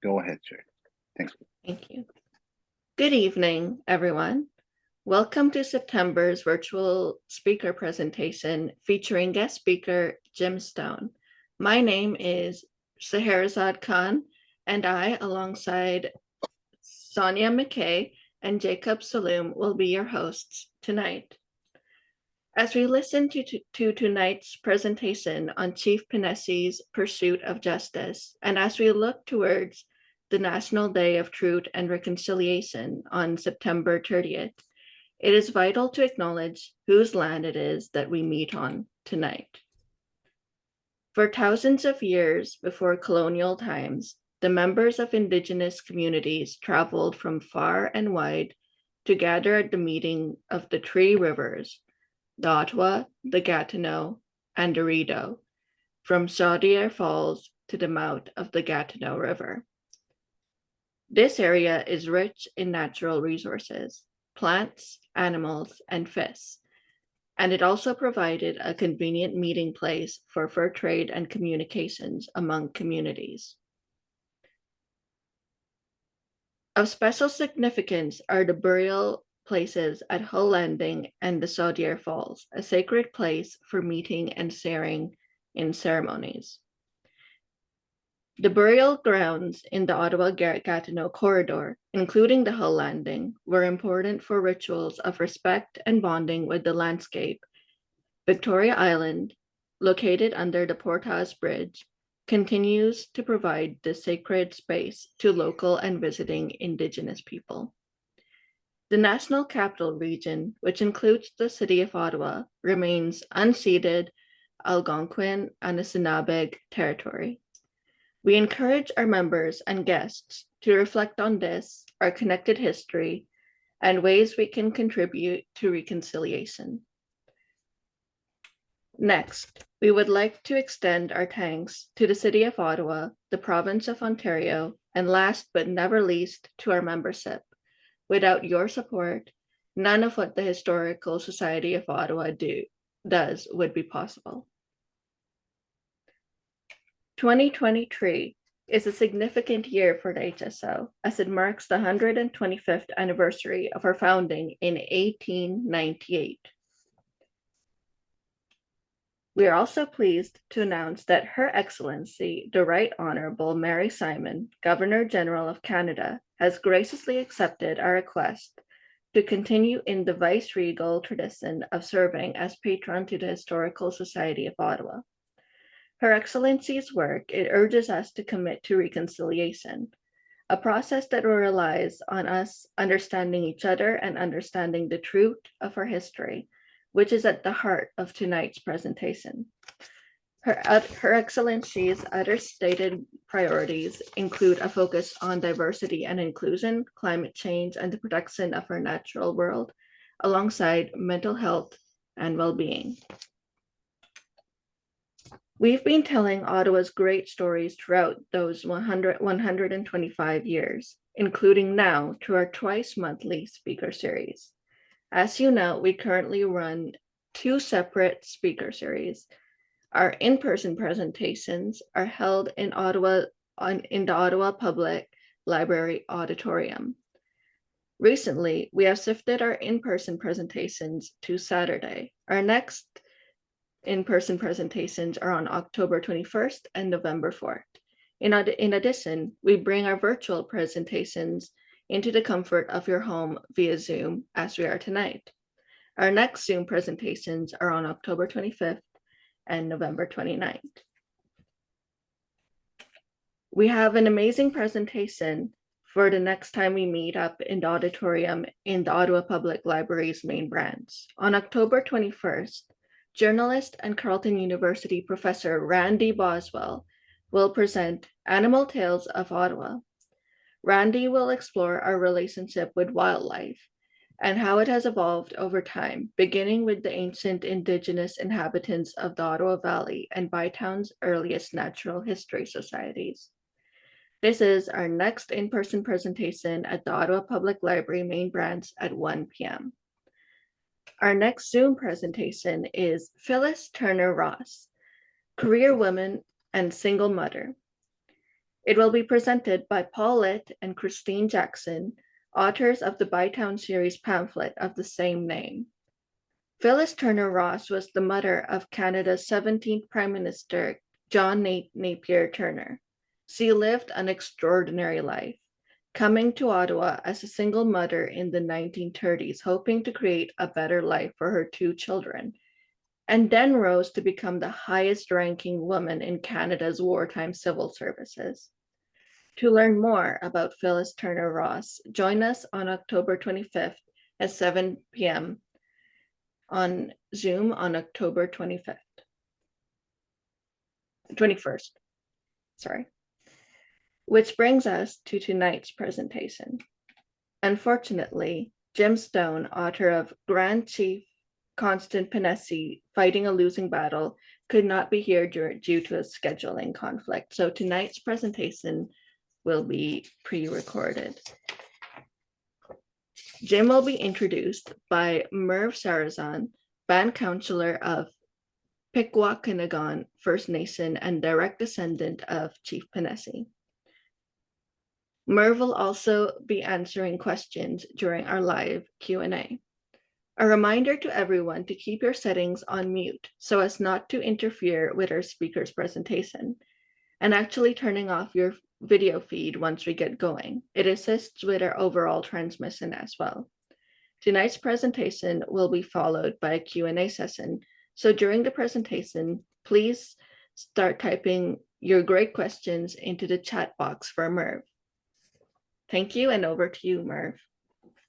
Go ahead, Chair. Thanks. Thank you. Good evening, everyone. Welcome to September's virtual speaker presentation featuring guest speaker Jim Stone. My name is Sarazin Khan, and I, alongside Sonia McKay and Jacob Saloom, will be your hosts tonight. As we listen to tonight's presentation on Chief Pinesi's pursuit of justice, and as we look towards the National Day of Truth and Reconciliation on September 30th, it is vital to acknowledge whose land it is that we meet on tonight. For thousands of years before colonial times, the members of Indigenous communities traveled from far and wide to gather at the meeting of the three rivers, the Ottawa, the Gatineau, and the Rideau, from Chaudière Falls to the mouth of the Gatineau River. This area is rich in natural resources, plants, animals, and fish, and it also provided a convenient meeting place for fur trade and communications among communities. Of special significance are the burial places at Hull Landing and the Chaudière Falls, a sacred place for meeting and sharing in ceremonies. The burial grounds in the Ottawa-Gatineau corridor, including the Hull Landing, were important for rituals of respect and bonding with the landscape. Victoria Island, located under the Portage Bridge, continues to provide the sacred space to local and visiting Indigenous people. The National Capital Region, which includes the City of Ottawa, remains unceded Algonquin and Anishinaabe territory. We encourage our members and guests to reflect on this, our connected history, and ways we can contribute to reconciliation. Next, we would like to extend our thanks to the City of Ottawa, the Province of Ontario, and last but never least, to our membership. Without your support, none of what the Historical Society of Ottawa does would be possible. 2023 is a significant year for the HSO, as it marks the 125th anniversary of our founding in 1898. We are also pleased to announce that Her Excellency, the Right Honorable Mary Simon, Governor General of Canada, has graciously accepted our request to continue in the vice-regal tradition of serving as patron to the Historical Society of Ottawa. Her Excellency's work, it urges us to commit to reconciliation, a process that relies on us understanding each other and understanding the truth of our history, which is at the heart of tonight's presentation. Her Excellency's other stated priorities include a focus on diversity and inclusion, climate change, and the protection of our natural world, alongside mental health and well-being. We've been telling Ottawa's great stories throughout those 125 years, including now through our twice-monthly speaker series. As you know, we currently run two separate speaker series. Our in-person presentations are held in Ottawa in the Ottawa Public Library auditorium. Recently, we have shifted our in-person presentations to Saturday. Our next in-person presentations are on October 21st and November 4th. In addition, we bring our virtual presentations into the comfort of your home via Zoom, as we are tonight. Our next Zoom presentations are on October 25th and November 29th. We have an amazing presentation for the next time we meet up in the auditorium in the Ottawa Public Library's main branch. On October 21st, journalist and Carleton University professor Randy Boswell will present Animal Tales of Ottawa. Randy will explore our relationship with wildlife and how it has evolved over time, beginning with the ancient Indigenous inhabitants of the Ottawa Valley and Bytown's earliest natural history societies. This is our next in-person presentation at the Ottawa Public Library main branch at 1 p.m. Our next Zoom presentation is Phyllis Turner Ross, career woman and single mother. It will be presented by Paulette and Christine Jackson, authors of the Bytown series pamphlet of the same name. Phyllis Turner Ross was the mother of Canada's 17th Prime Minister, John Napier Turner. She lived an extraordinary life, coming to Ottawa as a single mother in the 1930s, hoping to create a better life for her two children, and then rose to become the highest ranking woman in Canada's wartime civil services. To learn more about Phyllis Turner Ross, join us on October 25th at 7 p.m. on Zoom on October 21st. Sorry. Which brings us to tonight's presentation. Unfortunately, Jim Stone, author of Grand Chief Constant Pinesi, Fighting a Losing Battle, could not be here due to a scheduling conflict. So tonight's presentation will be pre-recorded. Jim will be introduced by Merv Sarazin, band councillor of Pikwakanagan First Nation and direct descendant of Chief Pinesi. Merv will also be answering questions during our live Q&A. A reminder to everyone to keep your settings on mute so as not to interfere with our speaker's presentation, and actually turning off your video feed once we get going. It assists with our overall transmission as well. Tonight's presentation will be followed by a Q&A session. So during the presentation, please start typing your great questions into the chat box for Merv. Thank you, and over to you, Merv.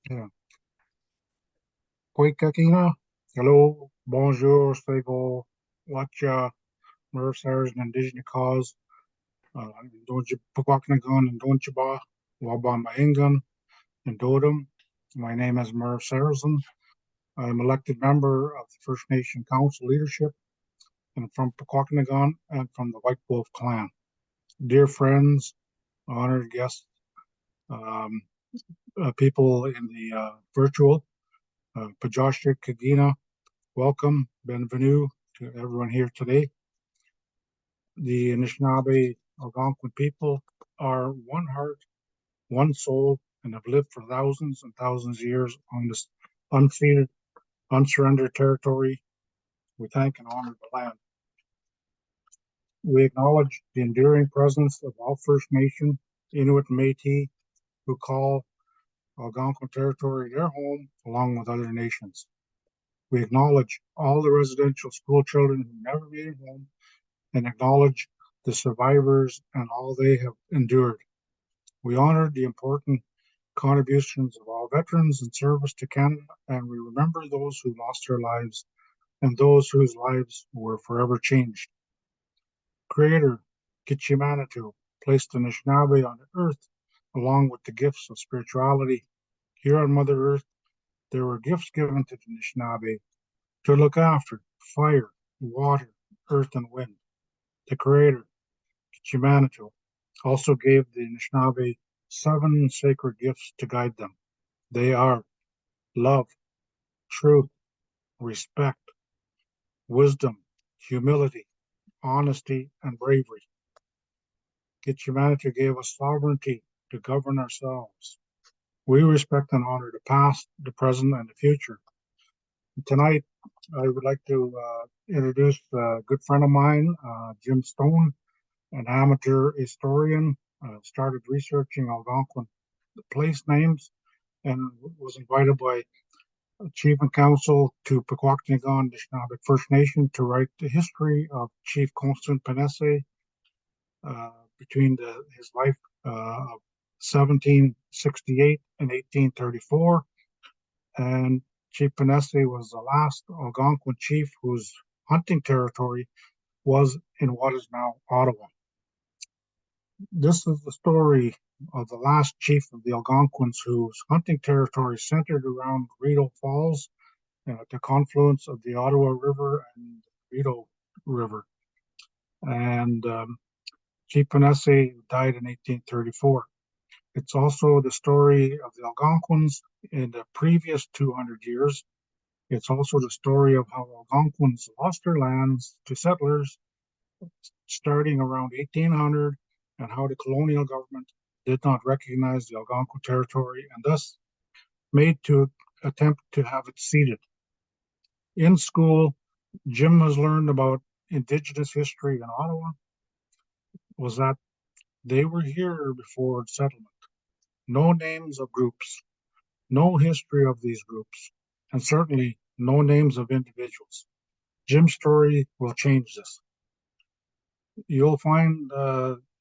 Yeah. Pikwakanagan. Hello, bonjour, stable, watcha, Merv Sarazin, Indigenous cause, Donji Pikwakanagan, and Donjiba, Waba Maingan, and Dodum. My name is Merv Sarazin. I'm elected member of the First Nation Council leadership, and from Pikwakanagan and from the White Wolf clan. Dear friends, honored guests, people in the virtual, Pajashik Kagina, welcome, bienvenue to everyone here today. The Anishinaabe Algonquin people are one heart, one soul, and have lived for thousands and thousands of years on this unceded, unsurrendered territory. We thank and honor the land. We acknowledge the enduring presence of all First Nation, Inuit and Métis, who call Algonquin territory their home, along with other nations. We acknowledge all the residential school children who never made it home, and acknowledge the survivors and all they have endured. We honor the important contributions of all veterans in service to Canada, and we remember those who lost their lives and those whose lives were forever changed. Creator, Kitchimanatu, placed the Anishinaabe on the earth along with the gifts of spirituality. Here on Mother Earth, there were gifts given to the Anishinaabe to look after fire, water, earth, and wind. The Creator, Kitchimanatu, also gave the Anishinaabe 7 sacred gifts to guide them. They are love, truth, respect, wisdom, humility, honesty, and bravery. Kitchimanatu gave us sovereignty to govern ourselves. We respect and honor the past, the present, and the future. Tonight, I would like to introduce a good friend of mine, Jim Stone, an amateur historian, started researching Algonquin place names and was invited by Chief and Council to Pikwakanagan Anishinaabe First Nation to write the history of Chief Constant Pinesi between his life of 1768 and 1834. And Chief Pinesi was the last Algonquin chief whose hunting territory was in what is now Ottawa. This is the story of the last chief of the Algonquins whose hunting territory centered around Rideau Falls at the confluence of the Ottawa River and Rideau River. And Chief Pinesi died in 1834. It's also the story of the Algonquins in the previous 200 years. It's also the story of how Algonquins lost their lands to settlers starting around 1800 and how the colonial government did not recognize the Algonquin territory and thus made to attempt to have it ceded. In school, Jim has learned about Indigenous history in Ottawa was that they were here before settlement. No names of groups, no history of these groups, and certainly no names of individuals. Jim's story will change this. You'll find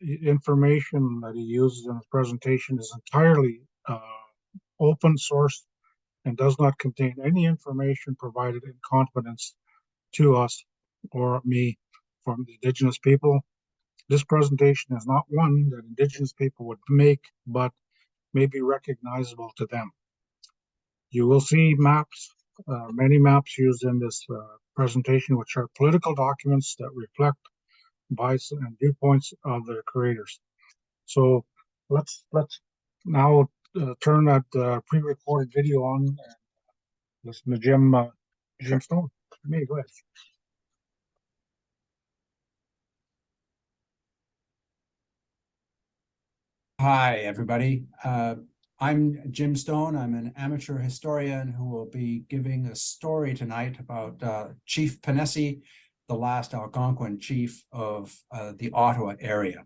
information that he uses in his presentation is entirely open source and does not contain any information provided in confidence to us or me from the Indigenous people. This presentation is not one that Indigenous people would make, but may be recognizable to them. You will see maps, many maps used in this presentation, which are political documents that reflect bias and viewpoints of their creators. So let's now turn that pre-recorded video on and listen to Jim Stone. Me, go ahead. Hi, everybody. I'm Jim Stone. I'm an amateur historian who will be giving a story tonight about Chief Pinesi, the last Algonquin chief of the Ottawa area.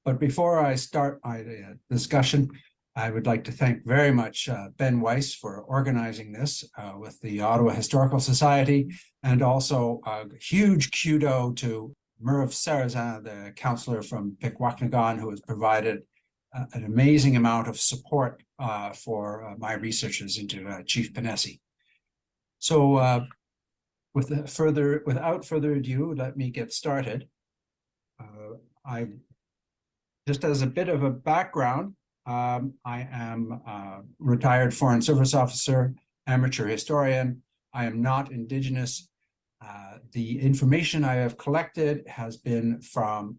But before I start my discussion, I would like to thank very much Ben Weiss for organizing this with the Ottawa Historical Society, and also a huge kudo to Merv Sarazin, the councillor from Pikwakanagan, who has provided an amazing amount of support for my researches into Chief Pinesi. So without further ado, let me get started. Just as a bit of a background, I am a retired Foreign Service officer, amateur historian. I am not Indigenous. The information I have collected has been from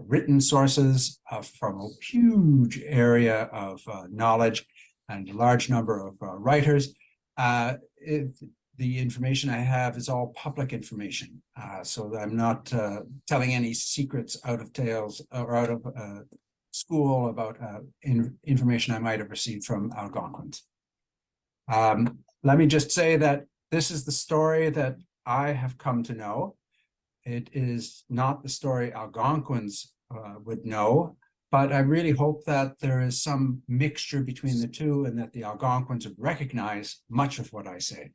written sources from a huge area of knowledge and a large number of writers. The information I have is all public information, so I'm not telling any secrets out of tales or out of school about information I might have received from Algonquins. Let me just say that this is the story that I have come to know. It is not the story Algonquins would know, but I really hope that there is some mixture between the two and that the Algonquins would recognize much of what I say.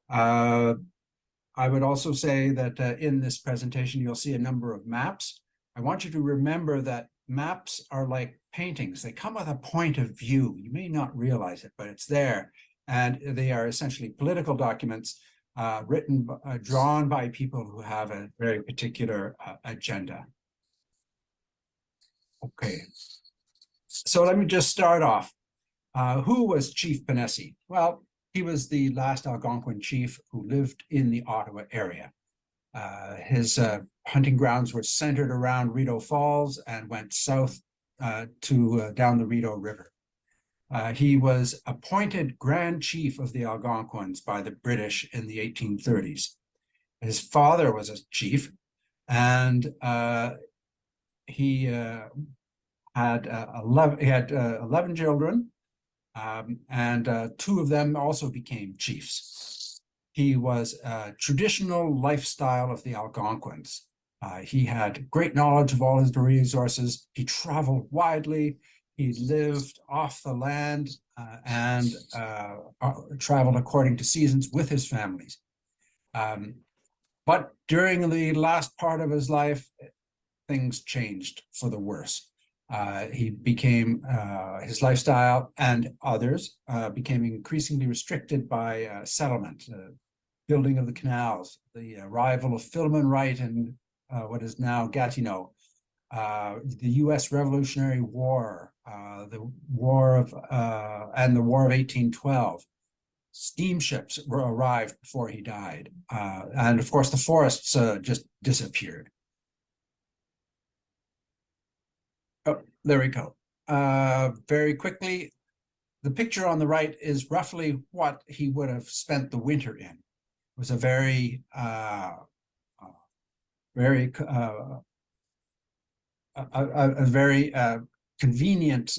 I would also say that in this presentation, you'll see a number of maps. I want you to remember that maps are like paintings. They come with a point of view. You may not realize it, but it's there. And they are essentially political documents drawn by people who have a very particular agenda. Okay, so let me just start off. Who was Chief Pinesi? Well, he was the last Algonquin chief who lived in the Ottawa area. His hunting grounds were centered around Rideau Falls and went south down the Rideau River. He was appointed Grand Chief of the Algonquins by the British in the 1830s. His father was a chief, and he had 11 children, and 2 of them also became chiefs. He was a traditional lifestyle of the Algonquins. He had great knowledge of all his resources. He traveled widely. He lived off the land and traveled according to seasons with his families. But during the last part of his life, things changed for the worse. He became, his lifestyle and others became increasingly restricted by settlement, building of the canals, the arrival of Philemon Wright in what is now Gatineau, the U.S. Revolutionary War, the War of 1812. Steamships arrived before he died, and of course the forests just disappeared. Oh, there we go. Very quickly, the picture on the right is roughly what he would have spent the winter in. It was a very a very convenient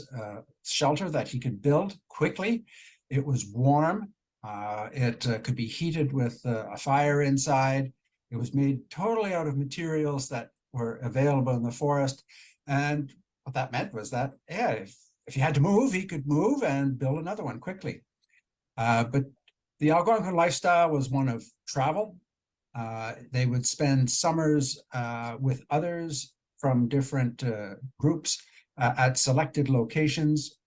shelter that he could build quickly. It was warm. It could be heated with a fire inside. It was made totally out of materials that were available in the forest. And what that meant was that, yeah, if he had to move, he could move and build another one quickly. But the Algonquin lifestyle was one of travel. They would spend summers with others from different groups at selected locations.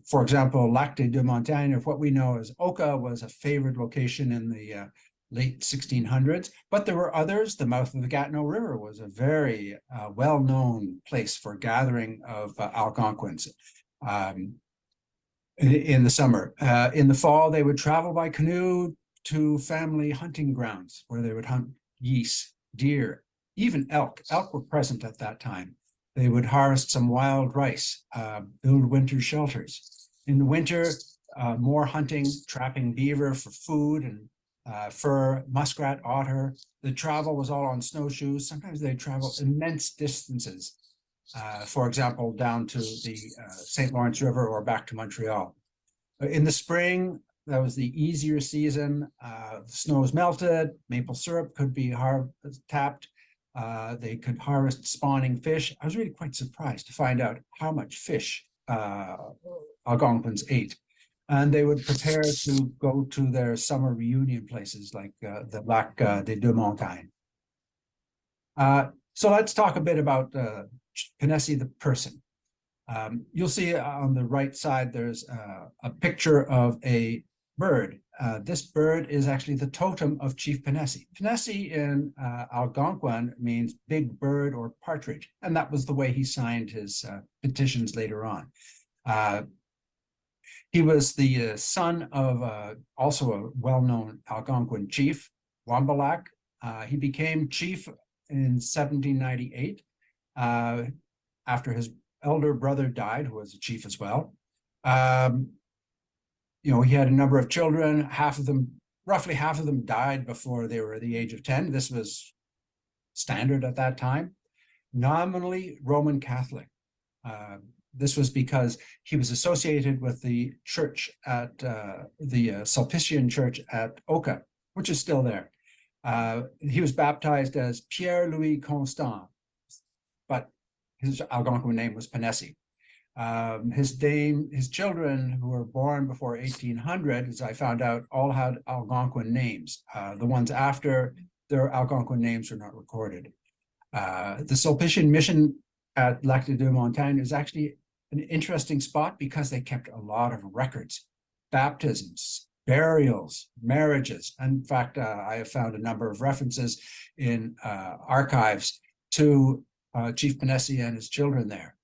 For example, Lac des Deux Montagnes, or what we know as Oka, was a favored location in the late 1600s, but there were others. The mouth of the Gatineau River was a very well-known place for gathering of Algonquins in the summer. In the fall, they would travel by canoe to family hunting grounds where they would hunt geese, deer, even elk. Elk were present at that time. They would harvest some wild rice, build winter shelters. In the winter, more hunting, trapping beaver for food and fur, muskrat, otter. The travel was all on snowshoes. Sometimes they traveled immense distances, for example, down to the St. Lawrence River or back to Montreal. In the spring, that was the easier season. The snow was melted, maple syrup could be tapped. They could harvest spawning fish. I was really quite surprised to find out how much fish Algonquins ate. And they would prepare to go to their summer reunion places like the Lac des Deux Montagnes. So let's talk a bit about Pinesi, the person. You'll see on the right side, there's a picture of a bird. This bird is actually the totem of Chief Pinesi. Pinesi in Algonquin means big bird or partridge, and that was the way he signed his petitions later on. He was the son of also a well-known Algonquin chief, Wambalak. He became chief in 1798 after his elder brother died, who was a chief as well. You know, he had a number of children. Roughly half of them died before they were the age of 10. This was standard at that time. Nominally Roman Catholic. This was because he was associated with the church at the Sulpician church at Oka, which is still there. He was baptized as Pierre-Louis Constant, but his Algonquin name was Pinesi. His children who were born before 1800, as I found out, all had Algonquin names. The ones after, their Algonquin names are not recorded. The Sulpician mission at Lac des Deux Montagnes is actually an interesting spot because they kept a lot of records, baptisms, burials, marriages. In fact, I have found a number of references in archives to Chief Pinesi and his children there.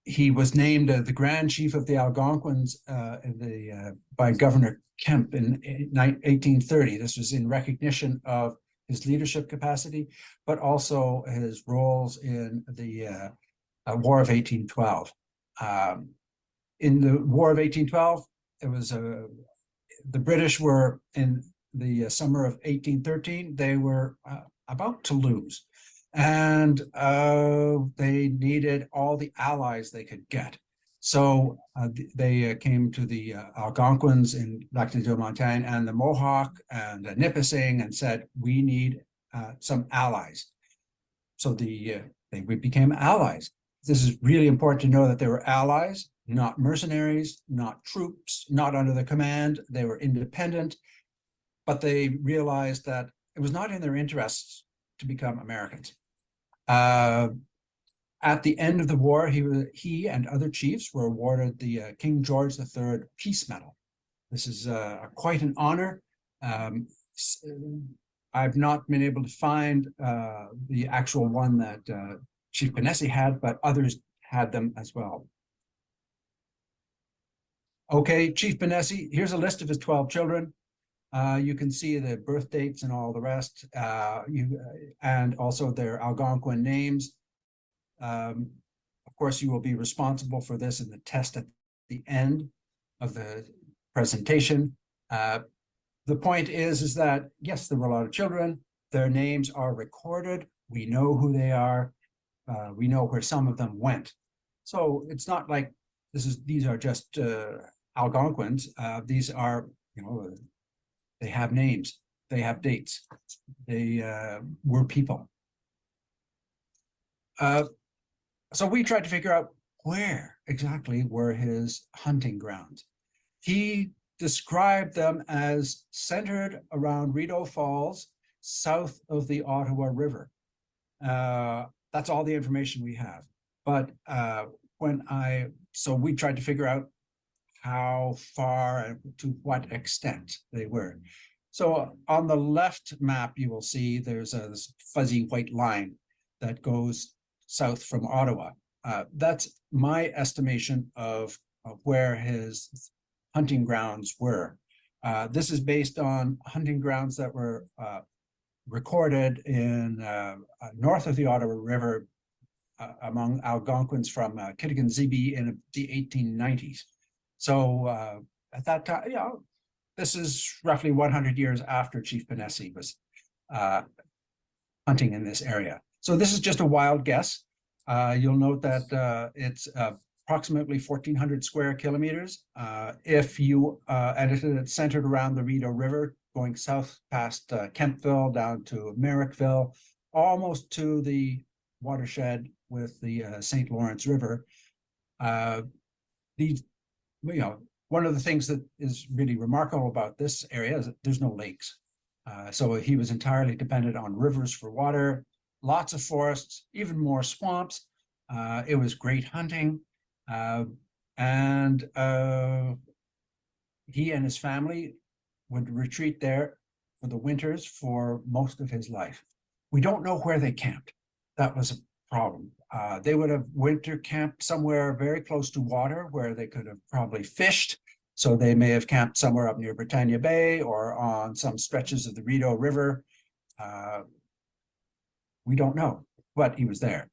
He was named the Grand Chief of the Algonquins by Governor Kemp in 1830. This was in recognition of his leadership capacity, but also his roles in the War of 1812. In the War of 1812, it was the British were in the summer of 1813. They were about to lose, and they needed all the allies they could get. So they came to the Algonquins in Lac des Deux Montagnes and the Mohawk and Nipissing and said, we need some allies. So they became allies. This is really important to know that they were allies, not mercenaries, not troops, not under the command. They were independent, but they realized that it was not in their interests to become Americans. At the end of the war, he and other chiefs were awarded the King George III Peace Medal. This is quite an honor. I've not been able to find the actual one that Chief Pinesi had, but others had them as well. Okay, Chief Pinesi, here's a list of his 12 children. You can see the birth dates and all the rest, and also their Algonquin names. Of course, you will be responsible for this in the test at the end of the presentation. The point is that, yes, there were a lot of children. Their names are recorded, We know who they are. We know where some of them went. So it's not like these are just Algonquins. These are, they have names, they have dates, they were people. So we tried to figure out where exactly were his hunting grounds. He described them as centered around Rideau Falls, south of the Ottawa River. That's all the information we have. But so we tried to figure out how far and to what extent they were. So on the left map, you will see there's a fuzzy white line that goes south from Ottawa. That's my estimation of where his hunting grounds were. This is based on hunting grounds that were recorded in north of the Ottawa River among Algonquins from Kittigan-Zibi in the 1890s. So at that time, this is roughly 100 years after Chief Pinesi was hunting in this area. So this is just a wild guess. You'll note that it's approximately 1,400 square kilometers. If you edited it centered around the Rideau River, going south past Kempville down to Merrickville, almost to the watershed with the St. Lawrence River. One of the things that is really remarkable about this area is that there's no lakes. So he was entirely dependent on rivers for water, lots of forests, even more swamps. It was great hunting. And he and his family would retreat there for the winters for most of his life. We don't know where they camped. That was a problem. They would have winter camped somewhere very close to water where they could have probably fished. So they may have camped somewhere up near Britannia Bay or on some stretches of the Rideau River. We don't know, but he was there.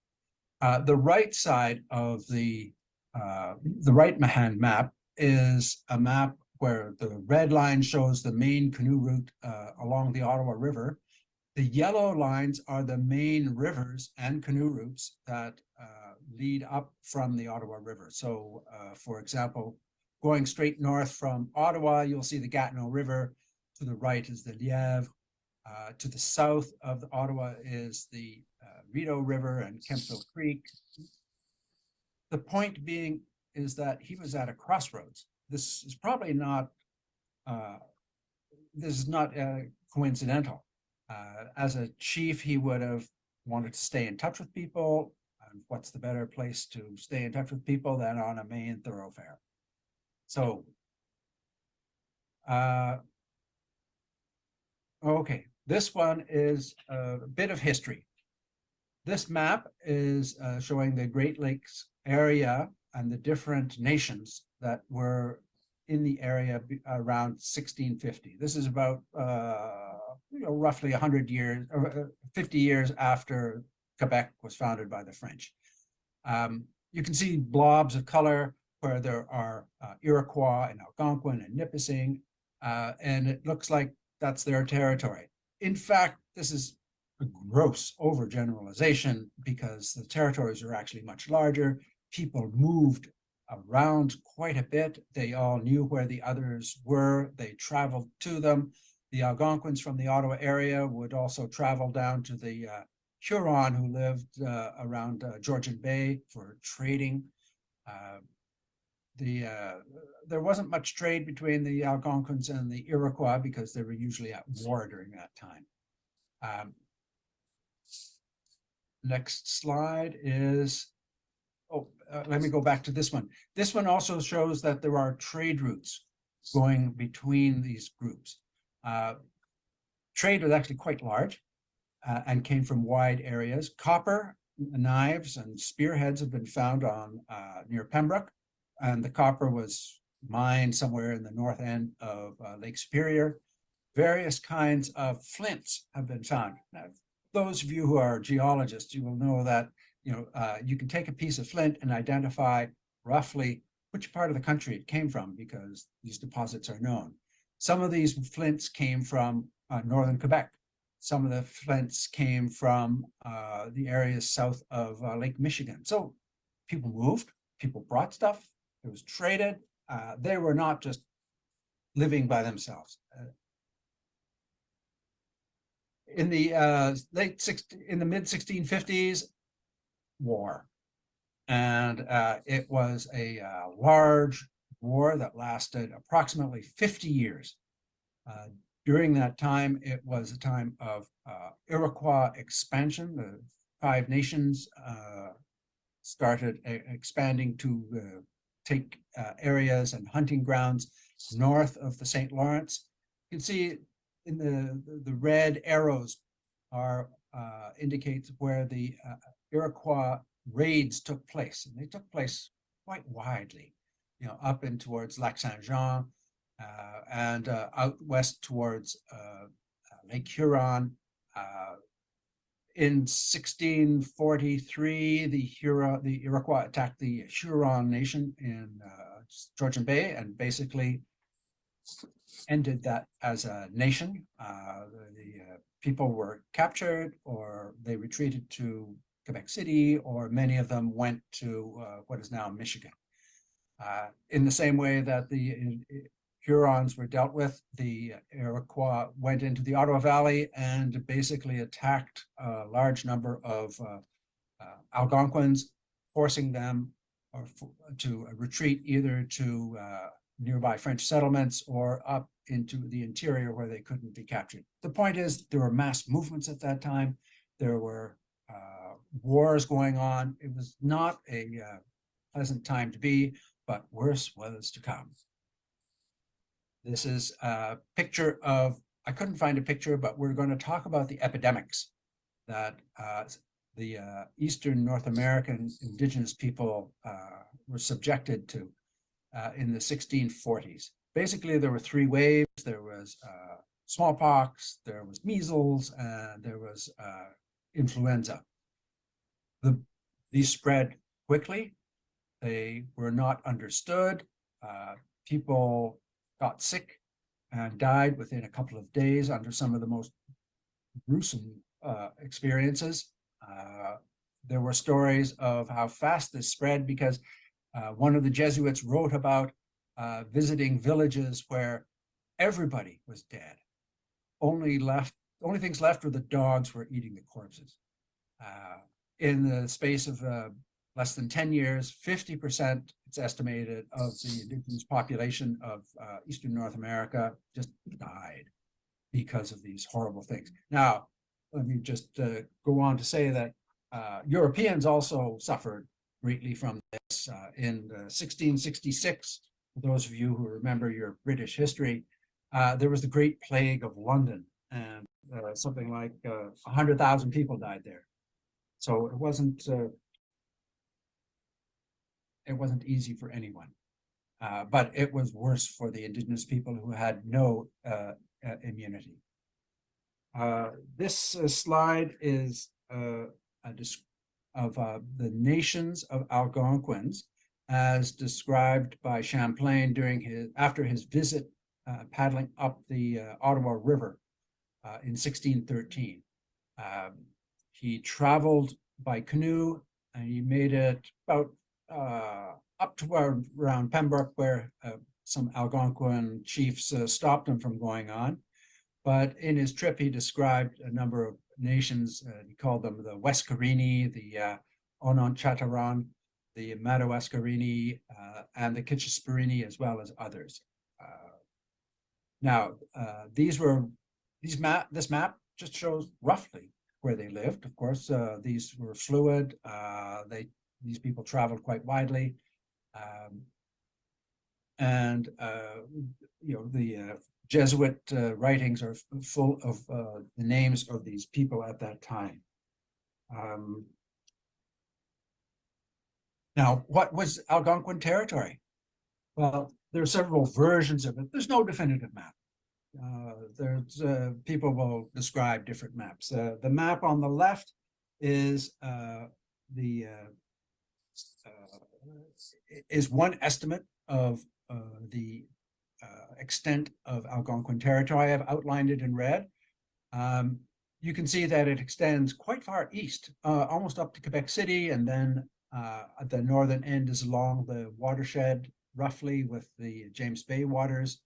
The right side of the right-hand map is a map where the red line shows the main canoe route along the Ottawa River. The yellow lines are the main rivers and canoe routes that lead up from the Ottawa River. So, for example, going straight north from Ottawa, you'll see the Gatineau River. To the right is the Lièvre. To the south of the Ottawa is the Rideau River and Kempville Creek. The point being is that he was at a crossroads. This is probably not, coincidental. As a chief, he would have wanted to stay in touch with people. And what's the better place to stay in touch with people than on a main thoroughfare? So, okay, this one is a bit of history. This map is showing the Great Lakes area and the different nations that were in the area around 1650. This is about roughly 100 years, or 50 years after Quebec was founded by the French. You can see blobs of color where there are Iroquois and Algonquin and Nipissing, and it looks like that's their territory. In fact, this is a gross overgeneralization because the territories are actually much larger. People moved around quite a bit. They all knew where the others were. They traveled to them. The Algonquins from the Ottawa area would also travel down to the Huron who lived around Georgian Bay for trading. There wasn't much trade between the Algonquins and the Iroquois because they were usually at war during that time. Next slide is, let me go back to this one. This one also shows that there are trade routes going between these groups. Trade was actually quite large and came from wide areas. Copper, knives, and spearheads have been found on near Pembroke, and the copper was mined somewhere in the north end of Lake Superior. Various kinds of flints have been found. Now, those of you who are geologists, you will know that you can take a piece of flint and identify roughly which part of the country it came from because these deposits are known. Some of these flints came from northern Quebec. some of the flints came from the areas south of Lake Michigan. So people moved, people brought stuff, it was traded. They were not just living by themselves. In the mid 1650s, war. And it was a large war that lasted approximately 50 years. During that time, it was a time of Iroquois expansion. The Five Nations started expanding to take areas and hunting grounds north of the St. Lawrence. You can see in the red arrows are indicates where the Iroquois raids took place, and they took place quite widely, you know, up and towards Lac Saint-Jean and out west towards Lake Huron. In 1643, the Iroquois attacked the Huron Nation in Georgian Bay and basically ended that as a nation. The people were captured, or they retreated to Quebec City, or many of them went to what is now Michigan. In the same way that the Hurons were dealt with, the Iroquois went into the Ottawa Valley and basically attacked a large number of Algonquins, forcing them to retreat either to nearby French settlements or up into the interior where they couldn't be captured. The point is, there were mass movements at that time. There were wars going on. It was not a pleasant time to be, but worse was to come. This is a picture of, I couldn't find a picture, but we're going to talk about the epidemics that the Eastern North American indigenous people were subjected to in the 1640s. Basically, there were three waves. There was smallpox, there was measles, and there was influenza. These spread quickly. They were not understood. People got sick and died within a couple of days under some of the most gruesome experiences. There were stories of how fast this spread because one of the Jesuits wrote about visiting villages where everybody was dead. Only things left were the dogs were eating the corpses. In the space of less than 10 years, 50%, it's estimated, of the indigenous population of Eastern North America just died because of these horrible things. Now, let me just go on to say that Europeans also suffered greatly from this. In 1666, for those of you who remember your British history, there was the Great Plague of London, and something like 100,000 people died there. So it wasn't easy for anyone, but it was worse for the indigenous people who had no immunity. This slide is of the nations of Algonquins as described by Champlain after his visit paddling up the Ottawa River in 1613. He traveled by canoe and he made it about up to around Pembroke, where some Algonquin chiefs stopped him from going on. But in his trip, he described a number of nations. He called them the Wescarini, the Onontchataran, the Madawaskarini, and the Kitchesparini, as well as others. Now, this map just shows roughly where they lived. Of course, these were fluid. These people traveled quite widely, and the Jesuit writings are full of the names of these people at that time. Now, what was Algonquin territory? Well, there are several versions of it. There's no definitive map. People will describe different maps. The map on the left is one estimate of the extent of Algonquin territory. I've outlined it in red. you can see that it extends quite far east, almost up to Quebec City, and then at the northern end is along the watershed, roughly with the James Bay waters.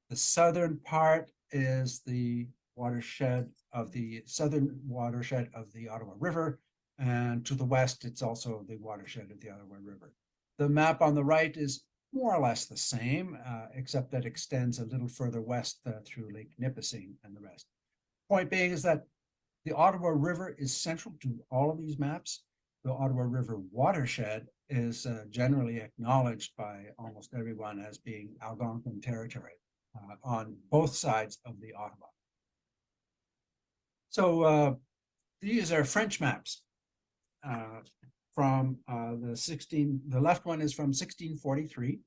The southern part is the watershed of the southern watershed of the Ottawa River, and to the west, it's also the watershed of the Ottawa River. The map on the right is more or less the same, except that extends a little further west through Lake Nipissing and the rest. Point being is that the Ottawa River is central to all of these maps. The Ottawa River watershed is generally acknowledged by almost everyone as being Algonquin territory on both sides of the Ottawa. So these are French maps from the left one is from 1643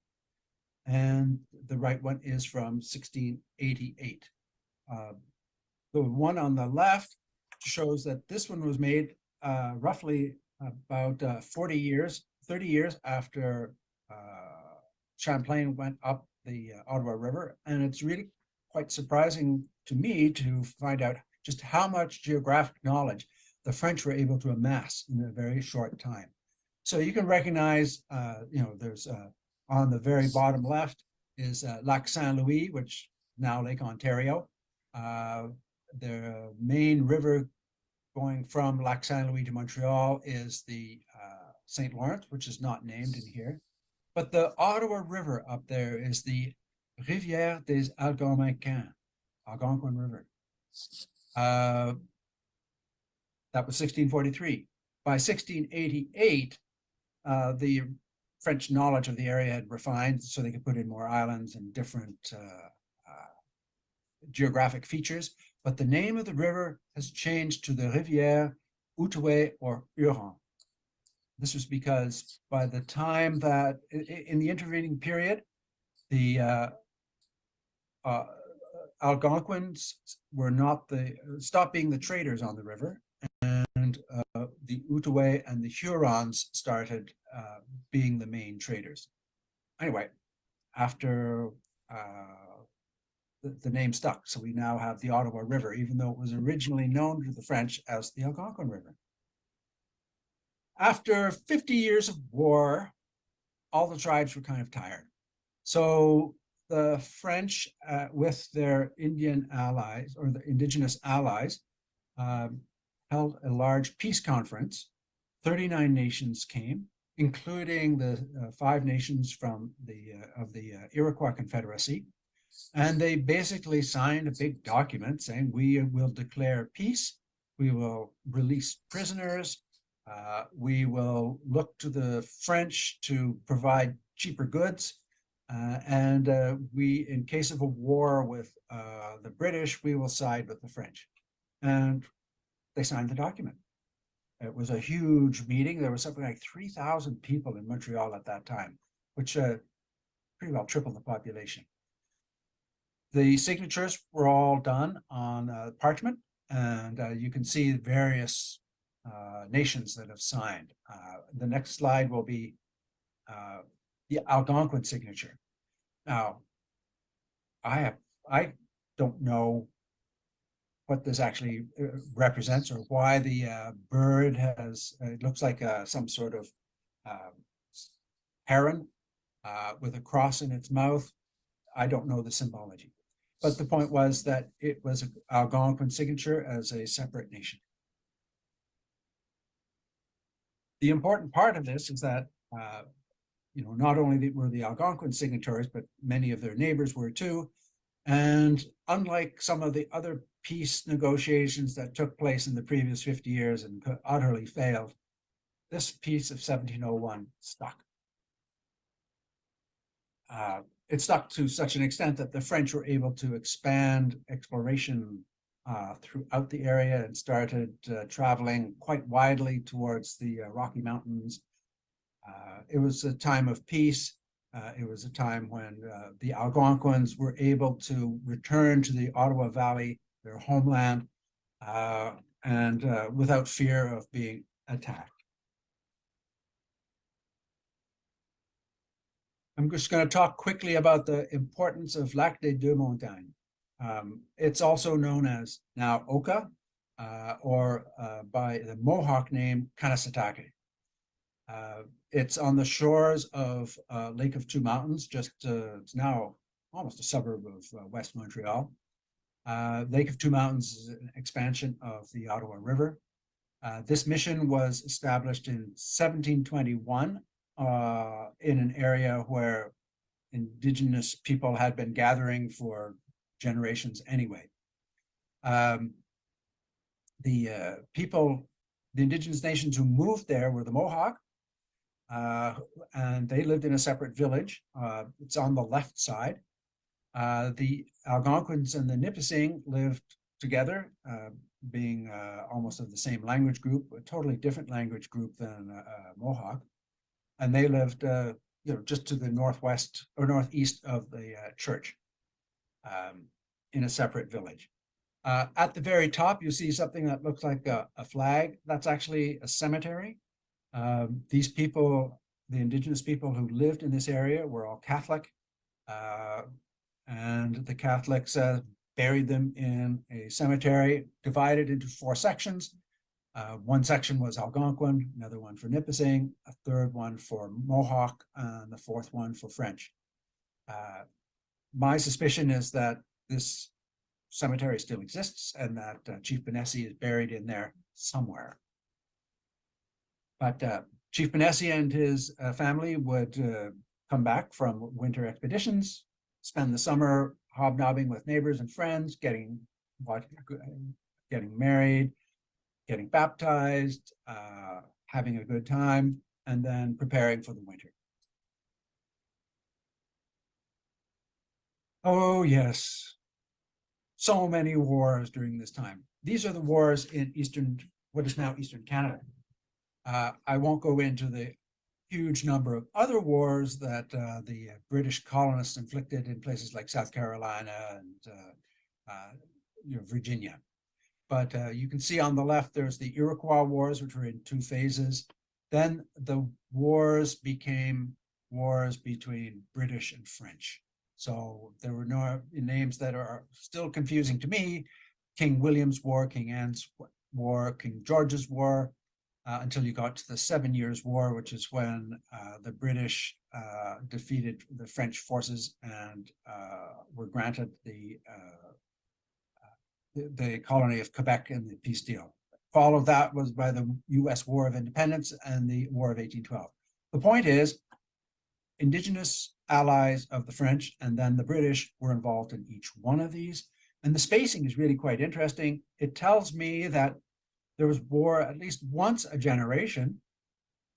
and the right one is from 1688. The one on the left shows that this one was made roughly about 30 years after Champlain went up the Ottawa River. And it's really quite surprising to me to find out just how much geographic knowledge the French were able to amass in a very short time. So you can recognize, there's on the very bottom left is Lac Saint-Louis, which now Lake Ontario. The main river going from Lac Saint-Louis to Montreal is the St. Lawrence, which is not named in here. But the Ottawa River up there is the Rivière des Algonquins, Algonquin River. That was 1643. By 1688, the French knowledge of the area had refined so they could put in more islands and different geographic features. But the name of the river has changed to the Rivière Outaouais or Huron. This was because by the time that in the intervening period, the Algonquins were stopped being the traders on the river, and the Outaouais and the Hurons started being the main traders. Anyway, after the name stuck, so we now have the Ottawa River, even though it was originally known to the French as the Algonquin River. After 50 years of war, all the tribes were kind of tired. So the French, with their Indian allies or the indigenous allies, held a large peace conference. 39 nations came, including the 5 nations from the Iroquois Confederacy. And they basically signed a big document saying, we will declare peace, we will release prisoners, we will look to the French to provide cheaper goods, and we, in case of a war with the British, we will side with the French. And they signed the document. It was a huge meeting. There was something like 3,000 people in Montreal at that time, which pretty well tripled the population. The signatures were all done on parchment, and you can see various nations that have signed. The next slide will be the Algonquin signature. Now, I don't know what this actually represents or why the bird has, it looks like some sort of heron with a cross in its mouth. I don't know the symbology. But the point was that it was an Algonquin signature as a separate nation. The important part of this is that, not only were the Algonquin signatories, but many of their neighbors were too. And unlike some of the other peace negotiations that took place in the previous 50 years and utterly failed, this peace of 1701 stuck. It stuck to such an extent that the French were able to expand exploration throughout the area and started traveling quite widely towards the Rocky Mountains. It was a time of peace. It was a time when the Algonquins were able to return to the Ottawa Valley, their homeland, and without fear of being attacked. I'm just going to talk quickly about the importance of Lac des Deux Montagnes. It's also known as now Oka, or by the Mohawk name Kanasatake. It's on the shores of Lake of Two Mountains, it's now almost a suburb of West Montreal. Lake of Two Mountains is an expansion of the Ottawa River. This mission was established in 1721 in an area where Indigenous people had been gathering for generations anyway. The Indigenous nations who moved there were the Mohawk, and they lived in a separate village. It's on the left side. The Algonquins and the Nipissing lived together, being almost of the same language group, a totally different language group than Mohawk. And they lived just to the northwest or northeast of the church, in a separate village. At the very top, you see something that looks like a flag. That's actually a cemetery. These people, the Indigenous people who lived in this area, were all Catholic, and the Catholics buried them in a cemetery divided into 4 sections. One section was Algonquin, another one for Nipissing, a third one for Mohawk, and the fourth one for French. My suspicion is that this cemetery still exists and that Chief Pinesi is buried in there somewhere. But Chief Pinesi and his family would come back from winter expeditions, spend the summer hobnobbing with neighbors and friends, getting married, getting baptized, having a good time, and then preparing for the winter. Oh, yes. So many wars during this time. These are the wars in what is now Eastern Canada. I won't go into the huge number of other wars that the British colonists inflicted in places like South Carolina and Virginia. But you can see on the left, there's the Iroquois Wars, which were in 2 phases. Then the wars became wars between British and French. So there were no names that are still confusing to me: King William's War, King Anne's War, King George's War, until you got to the 7 Years' War, which is when the British defeated the French forces and were granted the colony of Quebec in the peace deal. Followed that was by the U.S. War of Independence and the War of 1812. The point is, Indigenous allies of the French and then the British were involved in each one of these. And the spacing is really quite interesting. It tells me that there was war at least once a generation,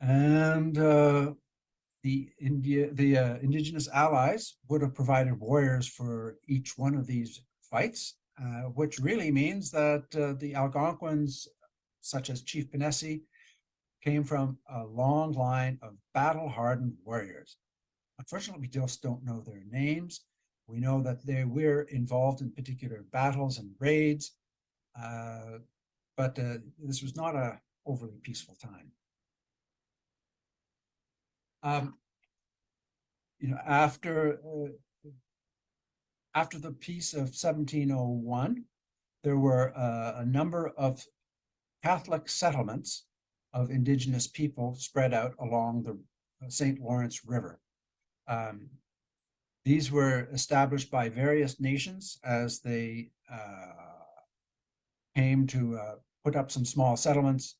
and the Indigenous allies would have provided warriors for each one of these fights, which really means that the Algonquins, such as Chief Pinesi, came from a long line of battle-hardened warriors. Unfortunately, we just don't know their names. We know that they were involved in particular battles and raids, but this was not an overly peaceful time. After the peace of 1701, there were a number of Catholic settlements of Indigenous people spread out along the St. Lawrence River. These were established by various nations as they came to put up some small settlements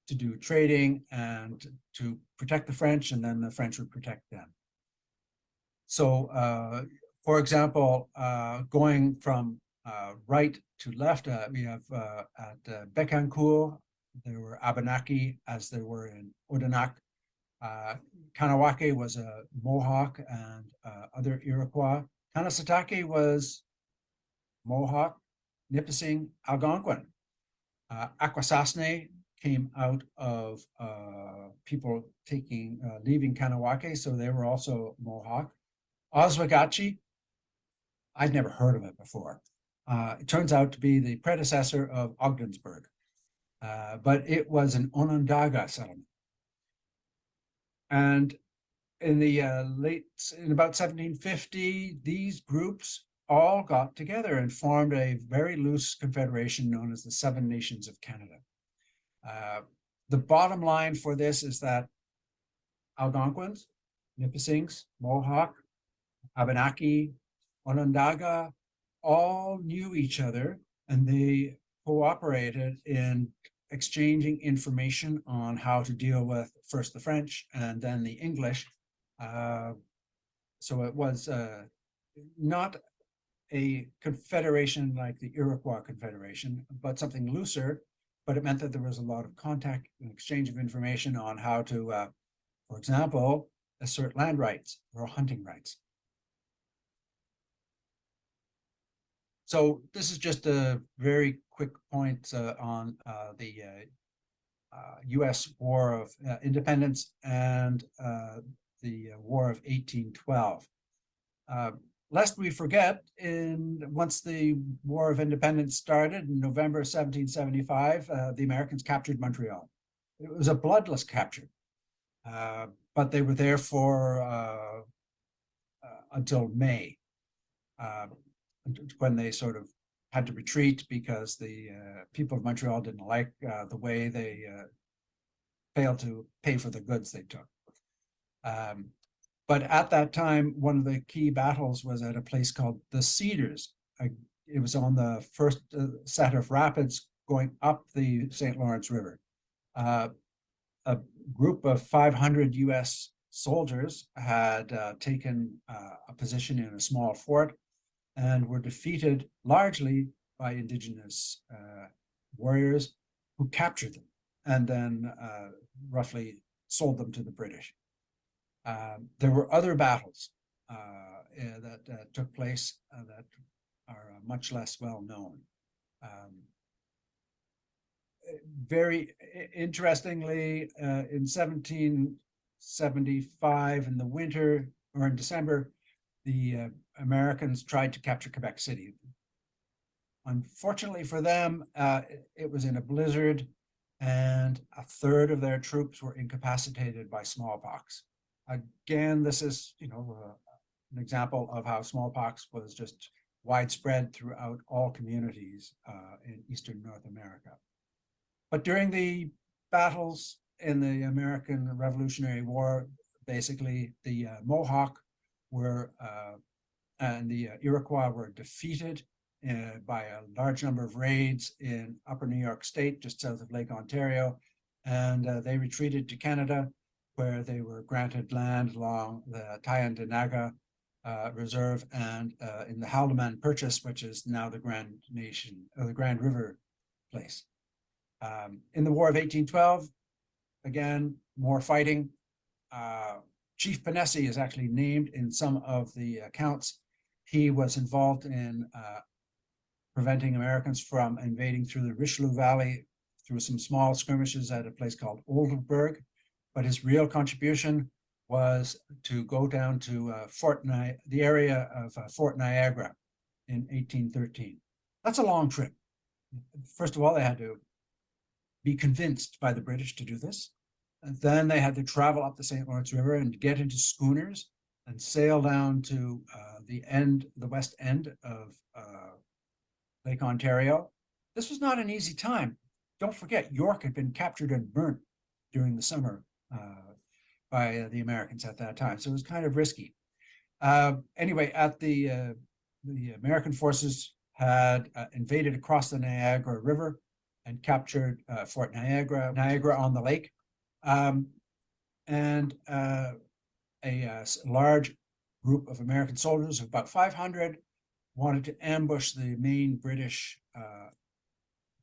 to do trading and to protect the French, and then the French would protect them. So, for example, going from right to left, we have at Bécancour, there were Abenaki as there were in Odanak. Kanawake was a Mohawk and other Iroquois. Kanasatake was Mohawk, Nipissing, Algonquin. Akwesasne came out of people leaving Kanawake, so they were also Mohawk. Oswegatchie, I'd never heard of it before. It turns out to be the predecessor of Ogdensburg, but it was an Onondaga settlement. And in the in about 1750, these groups all got together and formed a very loose confederation known as the Seven Nations of Canada. The bottom line for this is that Algonquins, Nipissings, Mohawk, Abenaki, Onondaga, all knew each other, and they cooperated in exchanging information on how to deal with first the French and then the English. So it was not a confederation like the Iroquois Confederation, but something looser, but it meant that there was a lot of contact and exchange of information on how to, for example, assert land rights or hunting rights. So this is just a very quick point on the U.S. War of Independence and the War of 1812. Lest we forget, once the War of Independence started in November 1775, the Americans captured Montreal. It was a bloodless capture, but they were there for until May, when they sort of had to retreat because the people of Montreal didn't like the way they failed to pay for the goods they took. But at that time, one of the key battles was at a place called the Cedars. It was on the first set of rapids going up the St. Lawrence River. A group of 500 US soldiers had taken a position in a small fort and were defeated largely by Indigenous warriors who captured them and then roughly sold them to the British. There were other battles that took place that are much less well known. Very interestingly, in 1775, in the winter or in December, the Americans tried to capture Quebec City. Unfortunately for them, it was in a blizzard, and a third of their troops were incapacitated by smallpox. Again, this is, an example of how smallpox was just widespread throughout all communities in Eastern North America. But during the battles in the American Revolutionary War, basically the Mohawk and the Iroquois were defeated by a large number of raids in Upper New York State, just south of Lake Ontario, and they retreated to Canada, where they were granted land along the Tyendinaga Reserve and in the Haldimand Purchase, which is now the Grand River place. In the War of 1812, again, more fighting. Chief Pinesi is actually named in some of the accounts. He was involved in preventing Americans from invading through the Richelieu Valley through some small skirmishes at a place called Oldenburg. But his real contribution was to go down to the area of Fort Niagara in 1813. That's a long trip. First of all, they had to be convinced by the British to do this. And then they had to travel up the St. Lawrence River and get into schooners and sail down to the west end of Lake Ontario. This was not an easy time. Don't forget, York had been captured and burnt during the summer by the Americans at that time, so it was kind of risky. Anyway, the American forces had invaded across the Niagara River and captured Fort Niagara on the lake, and a large group of American soldiers, about 500, wanted to ambush the main British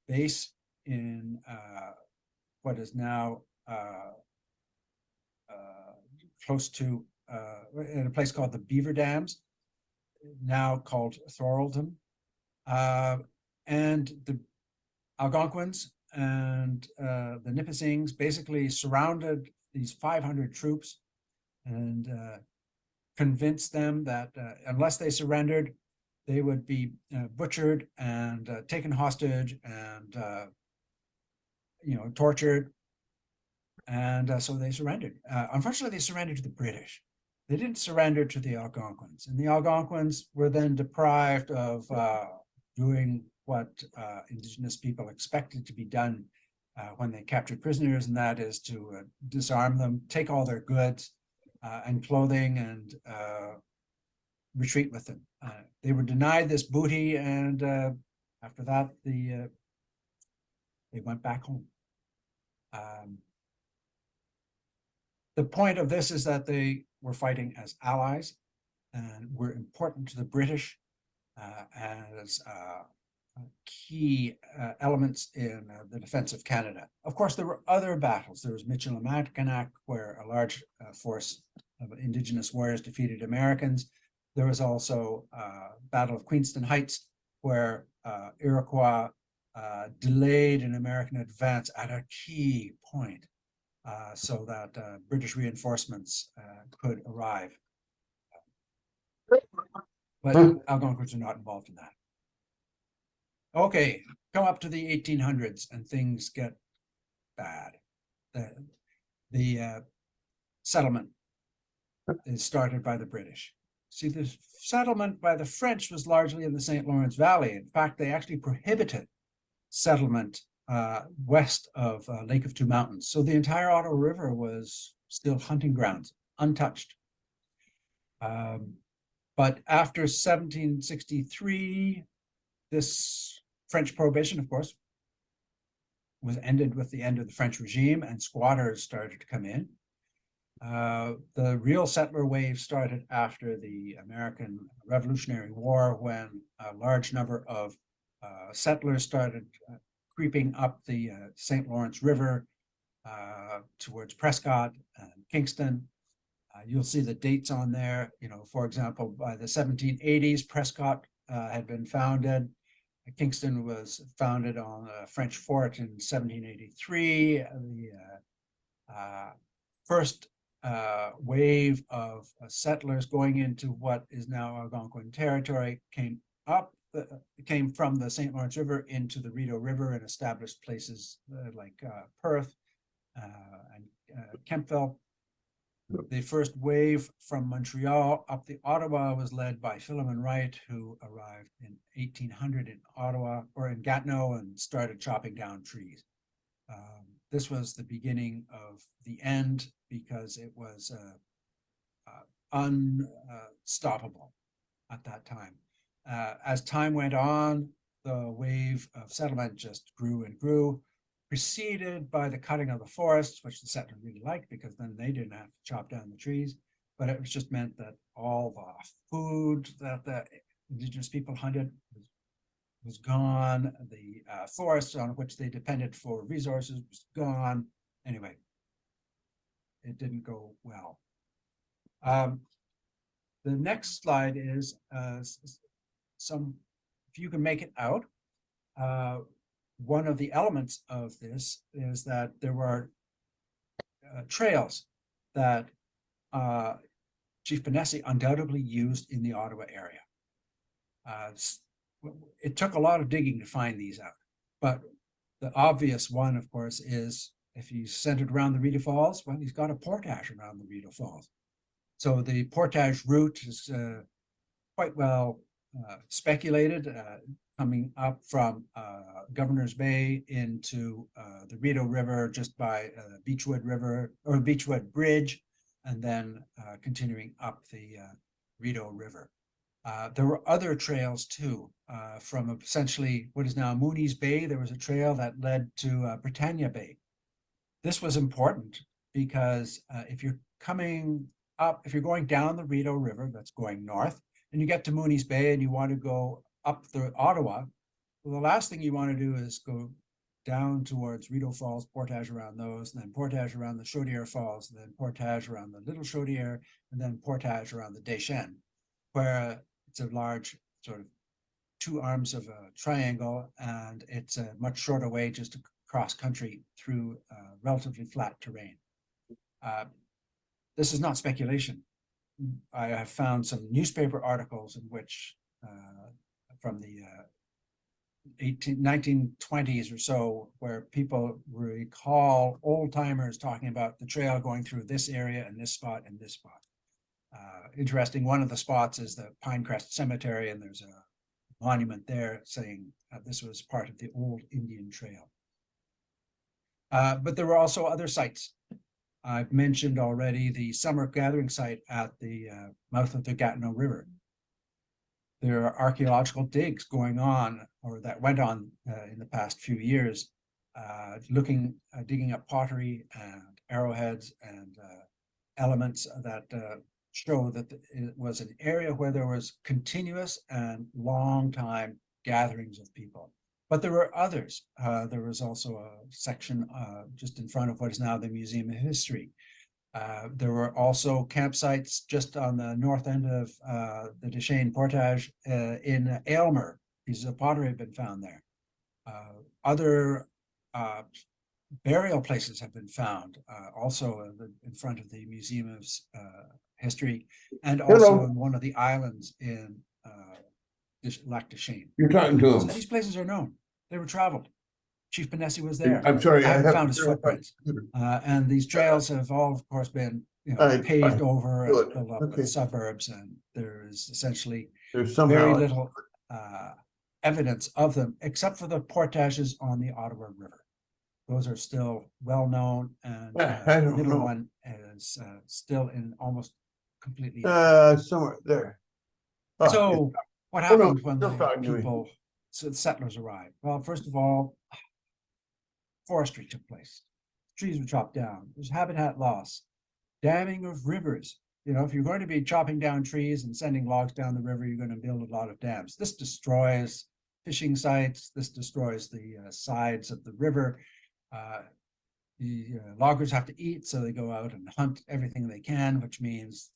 base in what is now close to in a place called the Beaver Dams, now called Thoroldon, and the Algonquins and the Nipissings basically surrounded these 500 troops and convinced them that unless they surrendered, they would be butchered and taken hostage and tortured. And so they surrendered. Unfortunately, they surrendered to the British. they didn't surrender to the Algonquins. And the Algonquins were then deprived of doing what Indigenous people expected to be done when they captured prisoners, and that is to disarm them, take all their goods and clothing, and retreat with them. They were denied this booty, and after that, they went back home. The point of this is that they were fighting as allies and were important to the British as key elements in the defense of Canada. Of course, there were other battles. There was Michilimackinac, where a large force of Indigenous warriors defeated Americans. There was also Battle of Queenston Heights, where Iroquois delayed an American advance at a key point so that British reinforcements could arrive. But Algonquins are not involved in that. Okay, come up to the 1800s and things get bad. The settlement is started by the British. See, the settlement by the French was largely in the St. Lawrence Valley. In fact, they actually prohibited settlement west of Lake of Two Mountains. So the entire Ottawa River was still hunting grounds, untouched. But after 1763, this French prohibition, of course, was ended with the end of the French regime, and squatters started to come in. The real settler wave started after the American Revolutionary War, when a large number of settlers started creeping up the St. Lawrence River towards Prescott and Kingston. You'll see the dates on there. You know, for example, by the 1780s, Prescott had been founded. Kingston was founded on a French fort in 1783. The first wave of settlers going into what is now Algonquin territory came from the St. Lawrence River into the Rideau River and established places like Perth and Kemptville. The first wave from Montreal up the Ottawa was led by Philemon Wright, who arrived in 1800 in Ottawa, or in Gatineau, and started chopping down trees. This was the beginning of the end, because it was unstoppable at that time. As time went on, the wave of settlement just grew and grew, preceded by the cutting of the forests, which the settlers really liked, because then they didn't have to chop down the trees. But it was just meant that all the food that the Indigenous people hunted was gone. The forests on which they depended for resources was gone. Anyway, it didn't go well. The next slide is if you can make it out, one of the elements of this is that there were trails that Chief Pinesi undoubtedly used in the Ottawa area. It took a lot of digging to find these out, but the obvious one, of course, is if he's centered around the Rideau Falls, well, he's got a portage around the Rideau Falls. So the portage route is quite well speculated, coming up from Governor's Bay into the Rideau River just by Beechwood River, or Beechwood Bridge, and then continuing up the Rideau River. There were other trails too, from essentially what is now Mooney's Bay. There was a trail that led to Britannia Bay. This was important because if you're coming up, if you're going down the Rideau River, that's going north, and you get to Mooney's Bay and you want to go up the Ottawa, well, the last thing you want to do is go down towards Rideau Falls, portage around those, and then portage around the Chaudière Falls, and then portage around the Little Chaudière, and then portage around the Deschênes, where it's a large sort of two arms of a triangle, and it's a much shorter way just to cross country through relatively flat terrain. This is not speculation. I have found some newspaper articles in which from the 1920s or so, where people recall old timers talking about the trail going through this area and this spot and this spot. Interesting, one of the spots is the Pinecrest Cemetery, and there's a monument there saying this was part of the old Indian Trail. But there were also other sites. I've mentioned already the summer gathering site at the mouth of the Gatineau River. There are archaeological digs going on, or that went on in the past few years, digging up pottery and arrowheads and elements that show that it was an area where there was continuous and long time gatherings of people. But there were others. There was also a section just in front of what is now the Museum of History. There were also campsites just on the north end of the Deschênes Portage in Aylmer. Pieces of pottery have been found there. Other burial places have been found, also in front of the Museum of History, and also in one of the islands in Lac Deschênes. You're talking to So him. these places are known. They were traveled. Chief Pinesi was there. I'm sorry, I haven't have found his footprints. And these trails have all, of course, been paved over and Good. filled up Okay. with suburbs, and there is essentially There's very somehow little evidence of them, except for the portages on the Ottawa River. Those are still well known, and I the don't middle know. one is still in almost completely. Somewhere there. Oh, So what no, happened when still the talking to me. people, so the settlers arrived? Well, first of all, forestry took place. Trees were chopped down. There's habitat loss, damming of rivers. You know, if you're going to be chopping down trees and sending logs down the river, you're going to build a lot of dams. This destroys fishing sites. This destroys the sides of the river. The loggers have to eat, so they go out and hunt everything they can, which means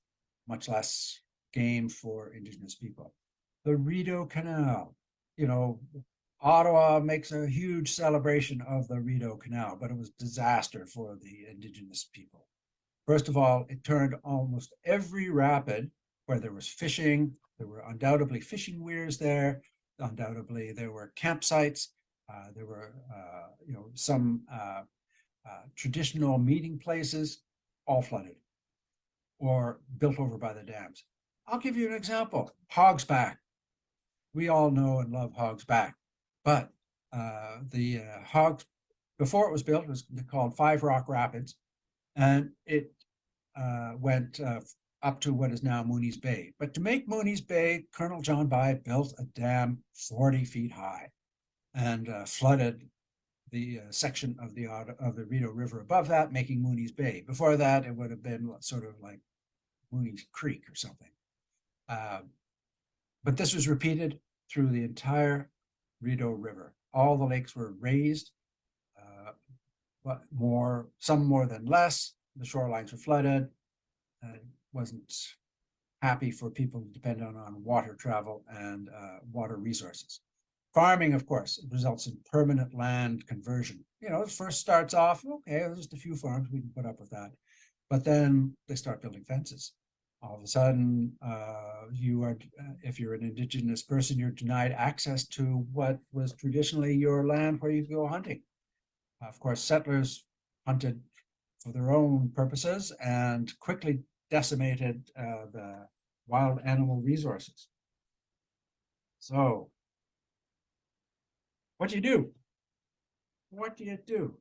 much less game for Indigenous people. The Rideau Canal, you know, Ottawa makes a huge celebration of the Rideau Canal, but it was a disaster for the Indigenous people. First of all, it turned almost every rapid where there was fishing. There were undoubtedly fishing weirs there. Undoubtedly, there were campsites. There were, some traditional meeting places, all flooded or built over by the dams. I'll give you an example. Hog's Back. We all know and love Hog's Back, but the Hogs, before it was built, was called Five Rock Rapids, and it went up to what is now Mooney's Bay. But to make Mooney's Bay, Colonel John By built a dam 40 feet high and flooded the section of the Rideau River above that, making Mooney's Bay. Before that, it would have been sort of like Mooney's Creek or something. But this was repeated through the entire Rideau River. All the lakes were raised, but some more than less. The shorelines were flooded. It wasn't happy for people who depend on water travel and water resources. Farming, of course, results in permanent land conversion. You know, it first starts off, okay, there's just a few farms, we can put up with that. But then they start building fences. All of a sudden, if you're an Indigenous person, you're denied access to what was traditionally your land where you go hunting. Of course, settlers hunted for their own purposes and quickly decimated the wild animal resources. So, what do you do? What do you do?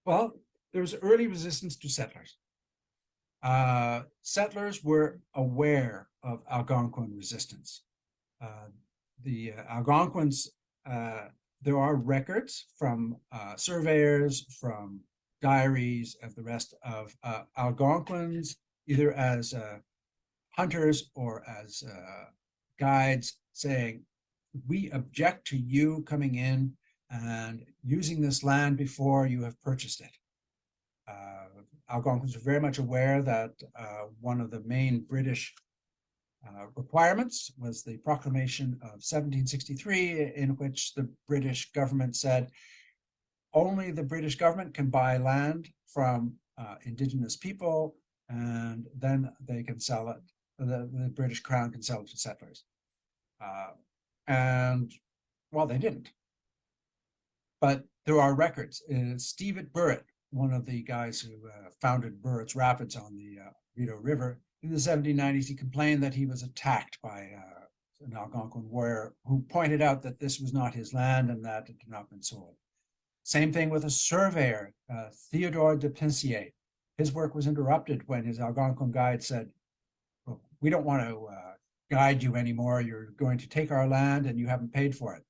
Well, there was early resistance to settlers. Settlers were aware of Algonquin resistance. The Algonquins, there are records from surveyors, from diaries of the rest of Algonquins, either as hunters or as guides, saying, we object to you coming in and using this land before you have purchased it. Algonquins were very much aware that one of the main British requirements was the Proclamation of 1763, in which the British government said only the British government can buy land from Indigenous people, and then they can sell it. The British Crown can sell it to settlers. And well, they didn't. But there are records. Stephen Burritt one of the guys who founded Burris Rapids on the Rideau River. In the 1790s, he complained that he was attacked by an Algonquin warrior who pointed out that this was not his land and that it had not been sold. Same thing with a surveyor, Theodore de Pincier. His work was interrupted when his Algonquin guide said, well, we don't want to guide you anymore. You're going to take our land and you haven't paid for it.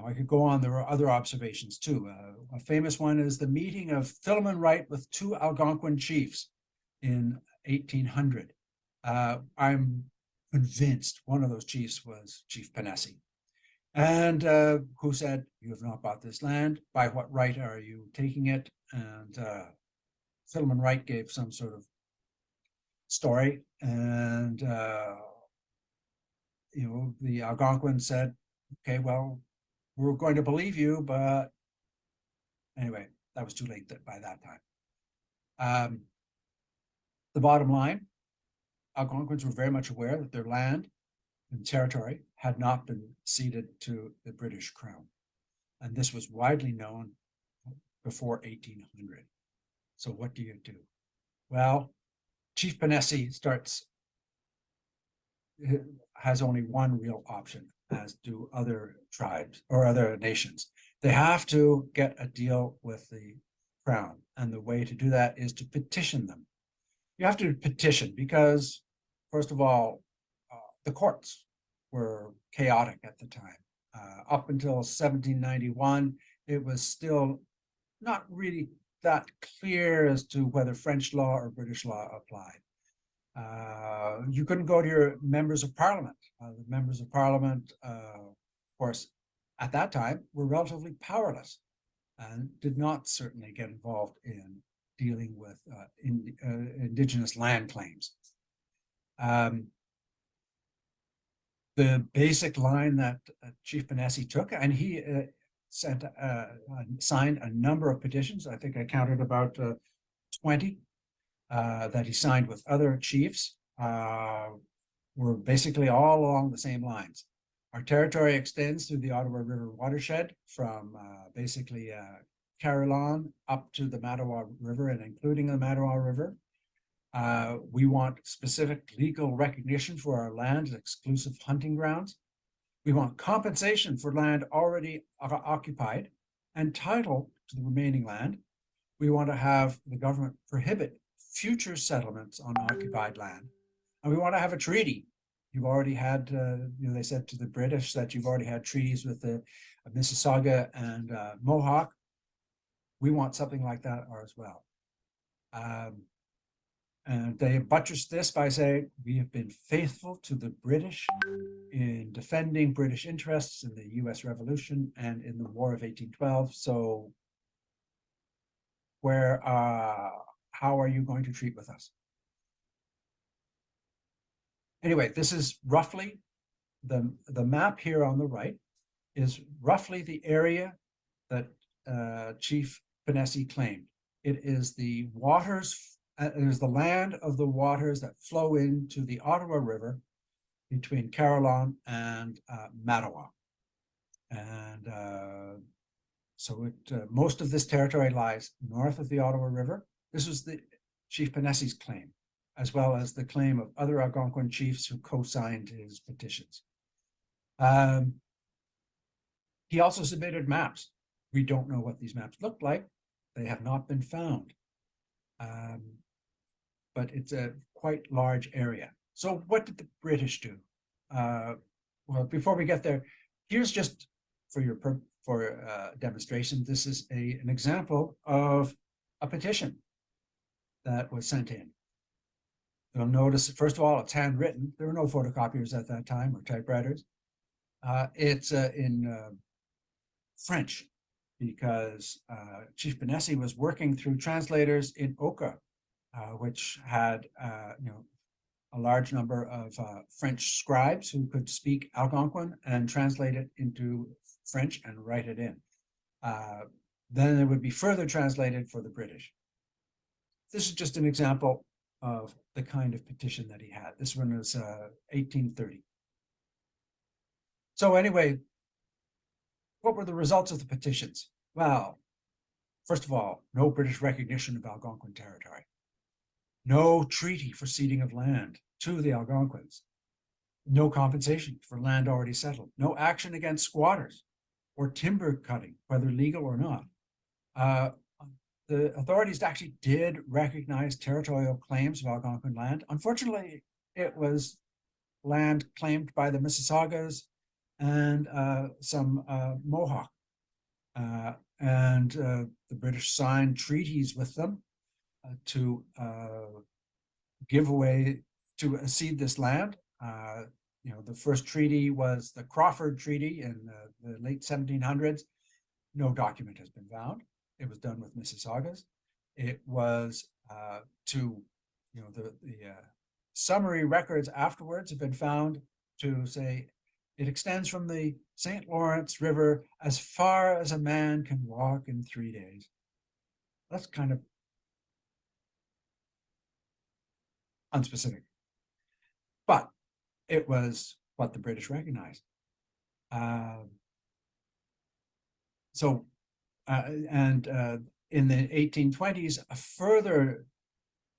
I could go on. There are other observations too. A famous one is the meeting of Philemon Wright with two Algonquin chiefs in 1800. I'm convinced one of those chiefs was Chief Pinesi, and who said, you have not bought this land. By what right are you taking it? And Philemon Wright gave some sort of story, and the Algonquin said, okay, well, we're going to believe you, but anyway, that was too late by that time. The bottom line, Algonquins were very much aware that their land and territory had not been ceded to the British Crown. And this was widely known before 1800. So what do you do? Well, Chief Pinesi has only one real option, as do other tribes or other nations. They have to get a deal with the Crown. And the way to do that is to petition them. You have to petition because, first of all, the courts were chaotic at the time. Up until 1791, it was still not really that clear as to whether French law or British law applied. You couldn't go to your members of parliament. The members of parliament, of course, at that time were relatively powerless and did not certainly get involved in dealing with indigenous land claims. The basic line that Chief Pinesi took, and he signed a number of petitions. I think I counted about 20 that he signed with other chiefs, were basically all along the same lines. Our territory extends through the Ottawa River watershed from basically Carillon up to the Mattawa River and including the Mattawa River. We want specific legal recognition for our land as exclusive hunting grounds. We want compensation for land already occupied and title to the remaining land. We want to have the government prohibit future settlements on occupied land. And we want to have a treaty. You've already had, they said to the British that you've already had treaties with the Mississauga and Mohawk. We want something like that as well. And they buttressed this by saying, we have been faithful to the British in defending British interests in the US Revolution and in the War of 1812. So how are you going to treat with us? Anyway, this is roughly, the map here on the right is roughly the area that Chief Pinesi claimed. It is the waters, it is the land of the waters that flow into the Ottawa River between Carillon and Mattawa. And so most of this territory lies north of the Ottawa River. This was the Chief Pinesi's claim, as well as the claim of other Algonquin chiefs who co-signed his petitions. He also submitted maps. We don't know what these maps look like. They have not been found. But it's a quite large area. So what did the British do? Well, before we get there, here's just for demonstration, this is an example of a petition that was sent in. You'll notice, first of all, it's handwritten. There were no photocopiers at that time or typewriters. It's in French because Chief Pinesi was working through translators in Oka, which had a large number of French scribes who could speak Algonquin and translate it into French and write it in. Then it would be further translated for the British. This is just an example of the kind of petition that he had. This one was 1830. So anyway, what were the results of the petitions? Well, First of all, no British recognition of Algonquin territory. No treaty for ceding of land to the Algonquins. No compensation for land already settled. No action against squatters or timber cutting, whether legal or not. The authorities actually did recognize territorial claims of Algonquin land. Unfortunately, it was land claimed by the Mississaugas and some Mohawk. The British signed treaties with them to give away, to cede this land. The first treaty was the Crawford Treaty in the late 1700s. No document has been found. It was done with Mississaugas. It was the summary records afterwards have been found to say it extends from the St. Lawrence River as far as a man can walk in 3 days. That's kind of unspecific. But it was what the British recognized. In the 1820s, a further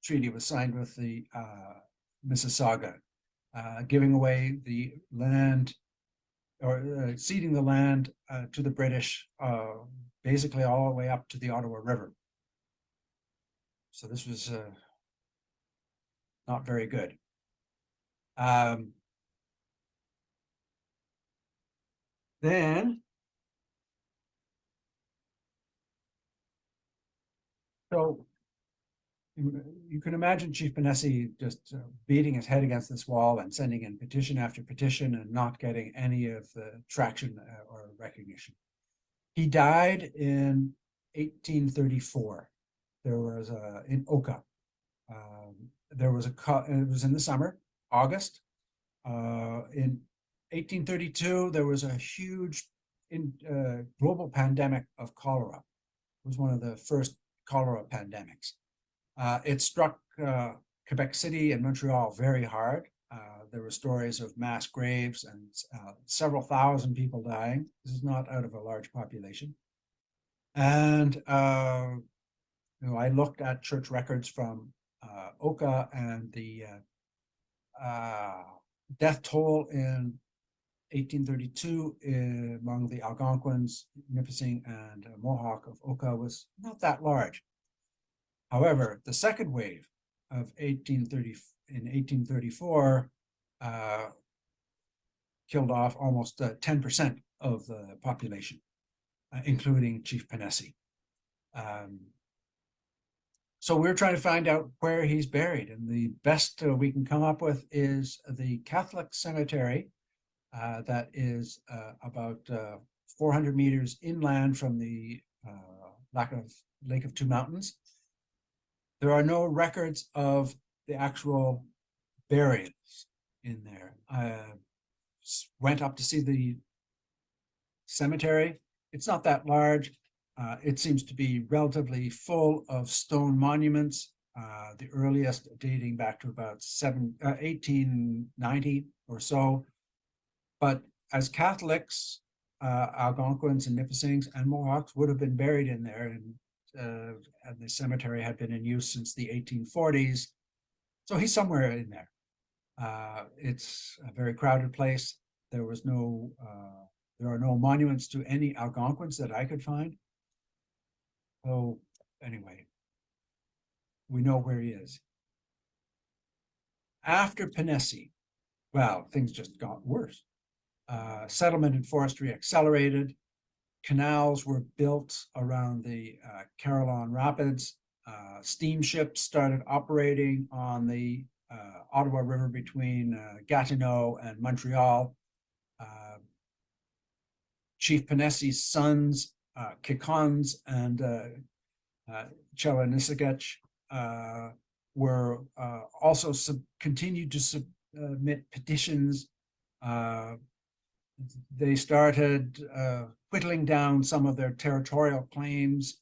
treaty was signed with the Mississauga, giving away the land or ceding the land to the British, basically all the way up to the Ottawa River. So this was not very good. So you can imagine Chief Pinesi just beating his head against this wall and sending in petition after petition and not getting any of the traction or recognition. He died in 1834. There was in Oka. There was it was in the summer, August. In 1832, there was a huge global pandemic of cholera. It was one of the first cholera pandemics. It struck Quebec City and Montreal very hard. There were stories of mass graves and several thousand people dying. This is not out of a large population. And I looked at church records from Oka, and the death toll in 1832 among the Algonquins, Nipissing, and Mohawk of Oka was not that large. However, the second wave of 1834 killed off almost 10% of the population, including Chief Pinesi. So we're trying to find out where he's buried, and the best we can come up with is the Catholic cemetery that is about 400 meters inland from the Lake of Two Mountains. There are no records of the actual burials in there. I went up to see the cemetery. It's not that large. It seems to be relatively full of stone monuments, the earliest dating back to about 1890 or so. But as Catholics, Algonquins and Nipissings and Mohawks would have been buried in there, and the cemetery had been in use since the 1840s. So he's somewhere in there. It's a very crowded place. There are no monuments to any Algonquins that I could find. So anyway, we know where he is. After Pinesi, well, things just got worse. Settlement and forestry accelerated. Canals were built around the Carillon Rapids. Steamships started operating on the Ottawa River between Gatineau and Montreal. Chief Pinesi's sons, Kikons and Chelanisagach, were also continued to submit petitions. They started whittling down some of their territorial claims.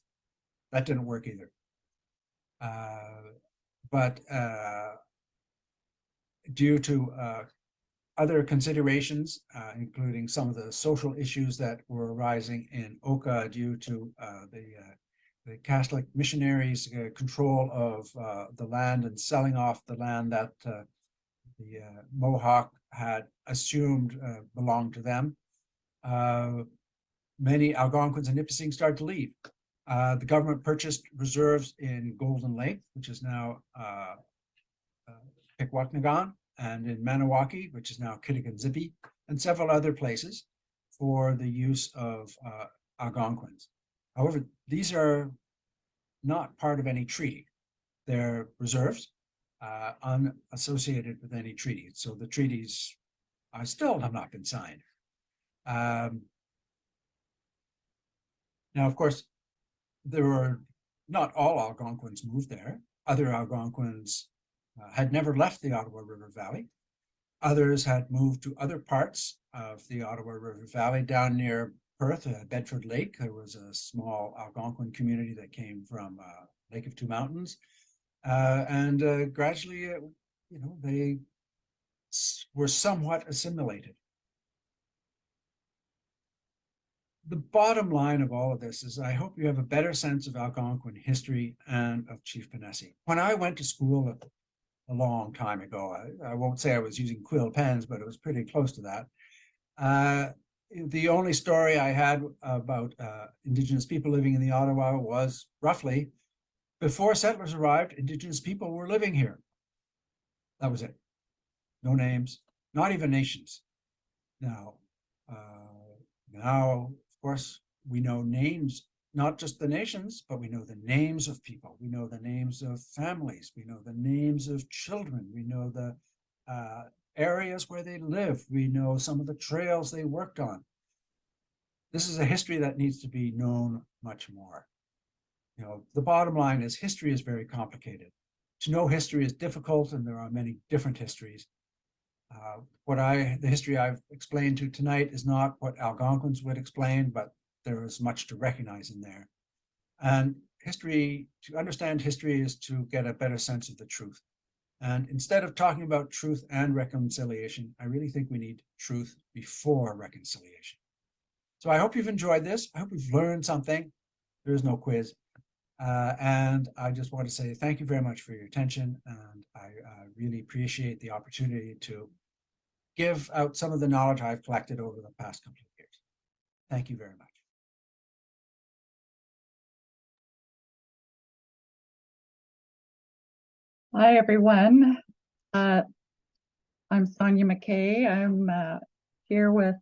That didn't work either. But due to other considerations, including some of the social issues that were arising in Oka due to the the Catholic missionaries' control of the land and selling off the land that the Mohawk had assumed belonged to them. Many Algonquins and Nipissing started to leave. The government purchased reserves in Golden Lake, which is now Pikwakanagan, and in Maniwaki, which is now Kittigan-Zippy, and several other places for the use of Algonquins. However, these are not part of any treaty. They're reserves, unassociated with any treaty. So the treaties still have not been signed. Now, of course, there were not all Algonquins moved there. Other Algonquins had never left the Ottawa River Valley. Others had moved to other parts of the Ottawa River Valley down near Perth, Bedford Lake. There was a small Algonquin community that came from Lake of Two Mountains. And gradually, they were somewhat assimilated. The bottom line of all of this is I hope you have a better sense of Algonquin history and of Chief Pinesi. When I went to school a long time ago, I won't say I was using quill pens, but it was pretty close to that. The only story I had about Indigenous people living in the Ottawa was roughly, before settlers arrived, Indigenous people were living here. That was it. No names, not even nations. Now, of course, we know names, not just the nations, but we know the names of people. We know the names of families. We know the names of children. We know the areas where they live. We know some of the trails they worked on. This is a history that needs to be known much more. The bottom line is history is very complicated. To know history is difficult, and there are many different histories. The history I've explained to tonight is not what Algonquins would explain, but there is much to recognize in there. And history, to understand history, is to get a better sense of the truth. And instead of talking about truth and reconciliation, I really think we need truth before reconciliation. So I hope you've enjoyed this. I hope you've learned something. There is no quiz. And I just want to say thank you very much for your attention. And I really appreciate the opportunity to give out some of the knowledge I've collected over the past couple of years. Thank you very much. Hi, everyone. I'm Sonia McKay. I'm here with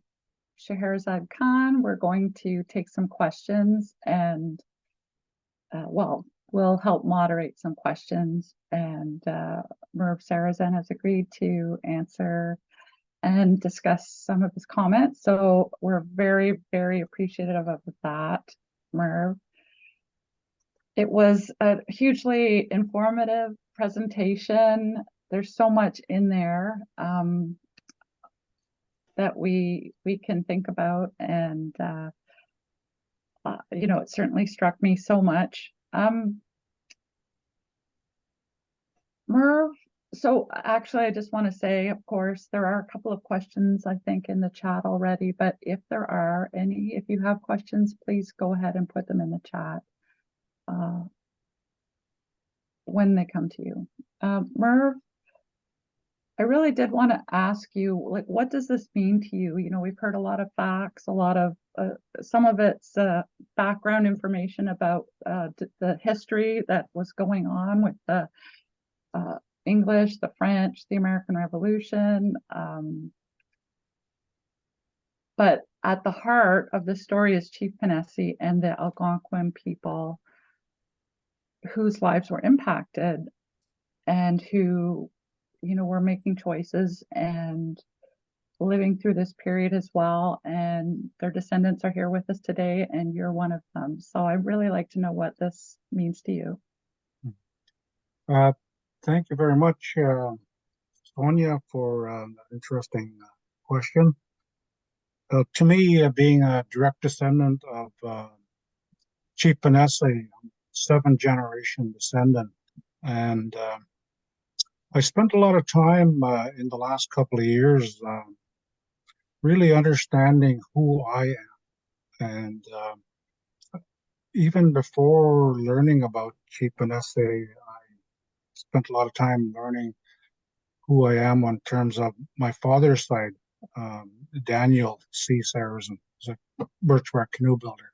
Scheherazade Khan. We're going to take some questions and, we'll help moderate some questions. And Merv Sarazin has agreed to answer and discuss some of his comments. So we're very, very appreciative of that, Merv. It was a hugely informative presentation. There's so much in there that we can think about, and it certainly struck me so much. Merv, so actually I just want to say, of course, there are a couple of questions I think in the chat already, but if there are any, if you have questions, please go ahead and put them in the chat when they come to you. Merv, I really did want to ask you, what does this mean to you? We've heard a lot of facts, a lot of, some of it's background information about the history that was going on with the English, the French, the American Revolution. But at the heart of the story is Chief Pinesi and the Algonquin people whose lives were impacted and who, were making choices and living through this period as well. And their descendants are here with us today, and you're one of them. So I'd really like to know what this means to you. Thank you very much, Sonia, for an interesting question. To me, being a direct descendant of Chief Pinesi, 7th generation descendant, and I spent a lot of time in the last couple of years really understanding who I am. And even before learning about Chief Pinesi, I spent a lot of time learning who I am in terms of my father's side. Daniel C. Sarazin was a birchbark canoe builder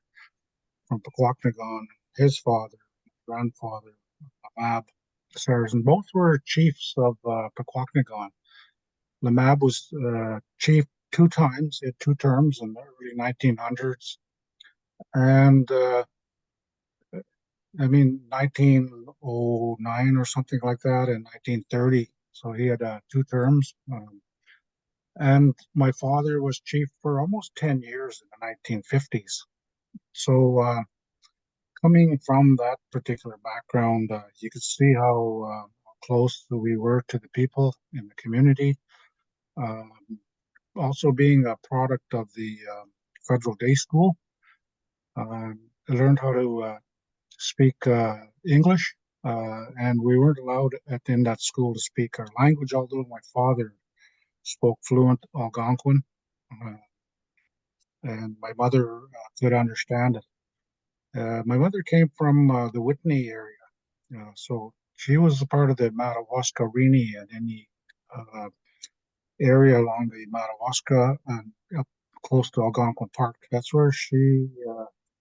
from Pikwakanagan. His father, grandfather, Lamab Sarazin, both were chiefs of Pikwakanagan. Lamab was chief 2 times, he had 2 terms in the early 1900s. And I mean, 1909 or something like that, in 1930. So he had 2 terms. And my father was chief for almost 10 years in the 1950s. So coming from that particular background, you could see how close we were to the people in the community. Also being a product of the Federal Day School, I learned how to speak English, and we weren't allowed in that school to speak our language, although my father spoke fluent Algonquin, and my mother could understand it. My mother came from the Whitney area, so she was a part of the Madawaska Rini and any area along the Madawaska and up close to Algonquin Park. That's where she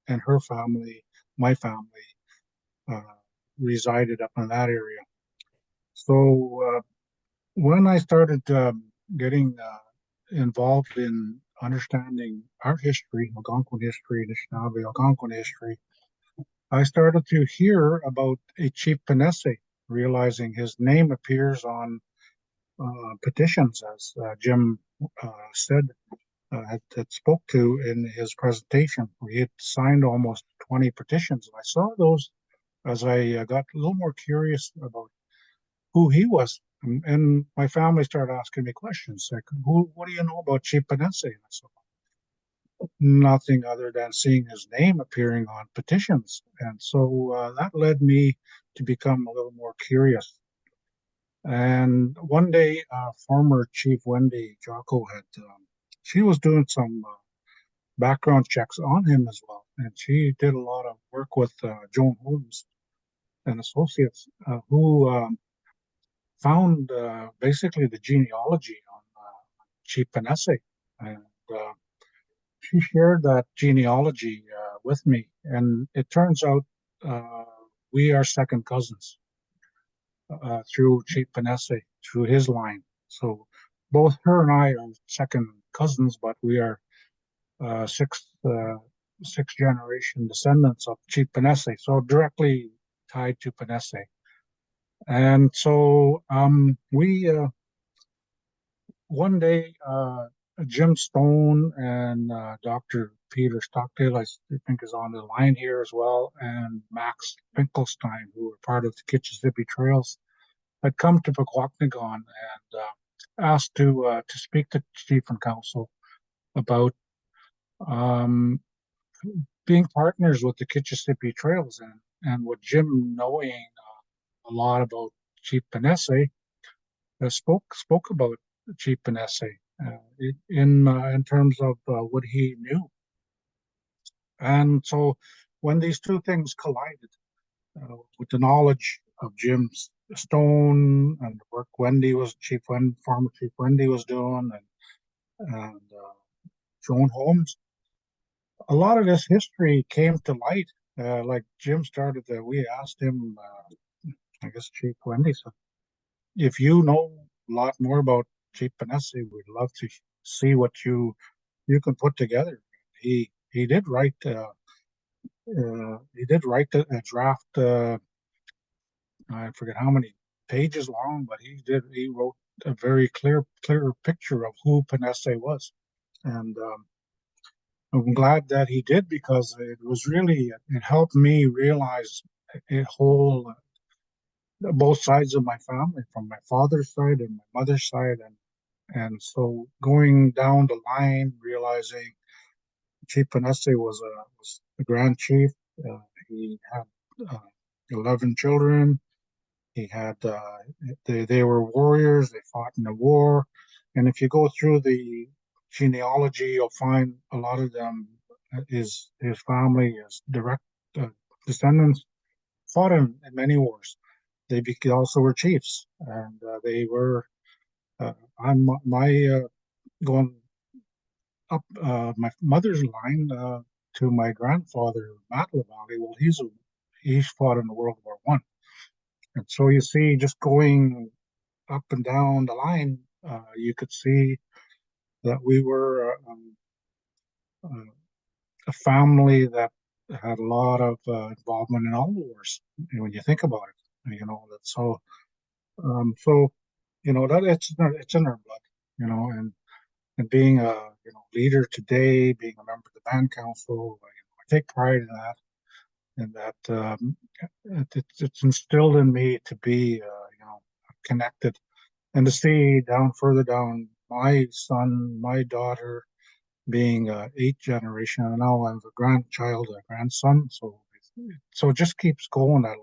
and her family, my family, resided up in that area. So when I started getting involved in understanding our history, Algonquin history, Anishinaabe Algonquin history, I started to hear about a Chief Pinesi, realizing his name appears on petitions, as Jim said, had spoke to in his presentation. He had signed almost 20 petitions. And I saw those as I got a little more curious about who he was. And my family started asking me questions like, what do you know about Chief Pinesi? And I said, nothing other than seeing his name appearing on petitions. And so that led me to become a little more curious. And one day, former Chief Wendy Jocko she was doing some background checks on him as well. And she did a lot of work with Joan Holmes and Associates, who found basically the genealogy on Chief Pinesi. And she shared that genealogy with me. And it turns out we are second cousins through Chief Pinesi, through his line. So both her and I are second cousins, but we are sixth generation descendants of Chief Pinesi, so directly tied to Pinesi. And so we one day Jim Stone and Dr. Peter Stockdale, I think, is on the line here as well, and Max Finkelstein, who were part of the Kitchissippi Trails, had come to Pikwakanagan and asked to speak to Chief and Council about being partners with the Kitchissippi Trails, and with Jim knowing a lot about Chief Pinesi, spoke about Chief Pinesi in terms of what he knew. And so when these two things collided, with the knowledge of Jim Stone and the work Wendy was former Chief Wendy was doing, and Joan Holmes, a lot of this history came to light. Like Jim started we asked him, I guess Chief Wendy said, if you know a lot more about Chief Pinesi, we'd love to see what you can put together. He did write a draft. I forget how many pages long, but he wrote a very clear picture of who Pinesi was, and I'm glad that he did, because it helped me realize a whole both sides of my family, from my father's side and my mother's side, and so going down the line, realizing Chief Pinesi was a grand chief. He had 11 children. He had they were warriors. They fought in the war, and if you go through the genealogy, you'll find a lot of them his family is direct descendants fought in many wars. They also were chiefs, and they were. I'm my going up my mother's line to my grandfather, Matt LaValle. Well, he's fought in World War I, and so you see, just going up and down the line, you could see that we were a family that had a lot of involvement in all the wars. When you think about it, that so that it's in our blood, and being a leader today, being a member of the band council, I take pride in that, it's instilled in me to be connected, and to see further down, my son, my daughter being eighth generation, and now I'm a grandchild, a grandson. So it just keeps going. That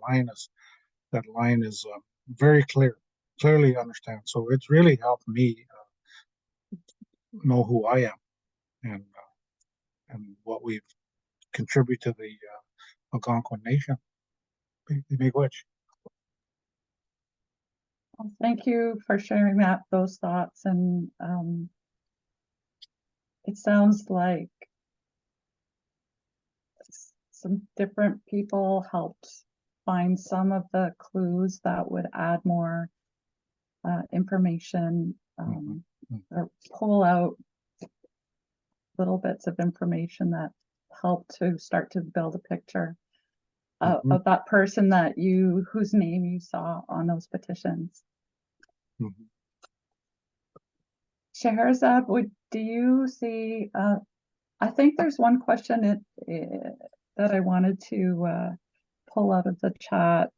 line is very clearly understand. So it's really helped me know who I am, and what we've contributed to the Algonquin nation. Well, thank you for sharing those thoughts. And it sounds like some different people helped find some of the clues that would add more information, or pull out little bits of information that help to start to build a picture of that person whose name you saw on those petitions. Scheherazade, do you see, I think there's one question that I wanted to pull out of the chat,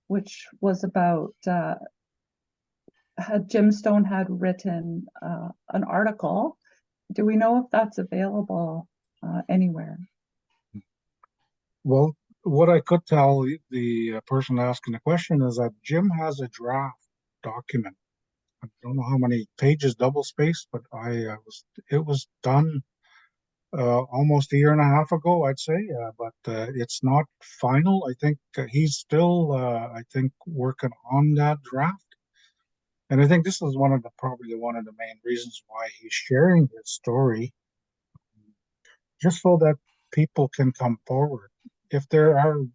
which was about Jim Stone had written an article. Do we know if that's available anywhere? Well, what I could tell the person asking the question is that Jim has a draft document. I don't know how many pages, double spaced, but it was done almost a year and a half ago, I'd say, but it's not final. I think he's still, working on that draft. And I think this is probably one of the main reasons why he's sharing his story, just so that people can come forward. If there are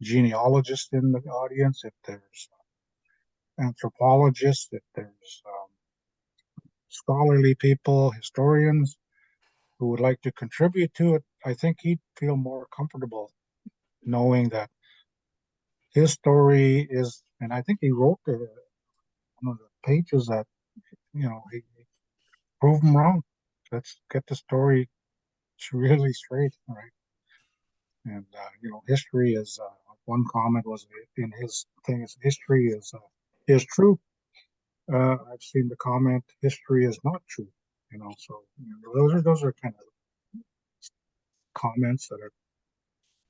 genealogists in the audience, if there's anthropologists, if there's scholarly people, historians who would like to contribute to it, I think he'd feel more comfortable knowing that his story is, and I think he wrote one of the pages that, he proved him wrong. Let's get the story really straight, right? And history is one comment was in his thing is history is true. I've seen the comment, history is not true. So those are kind of comments that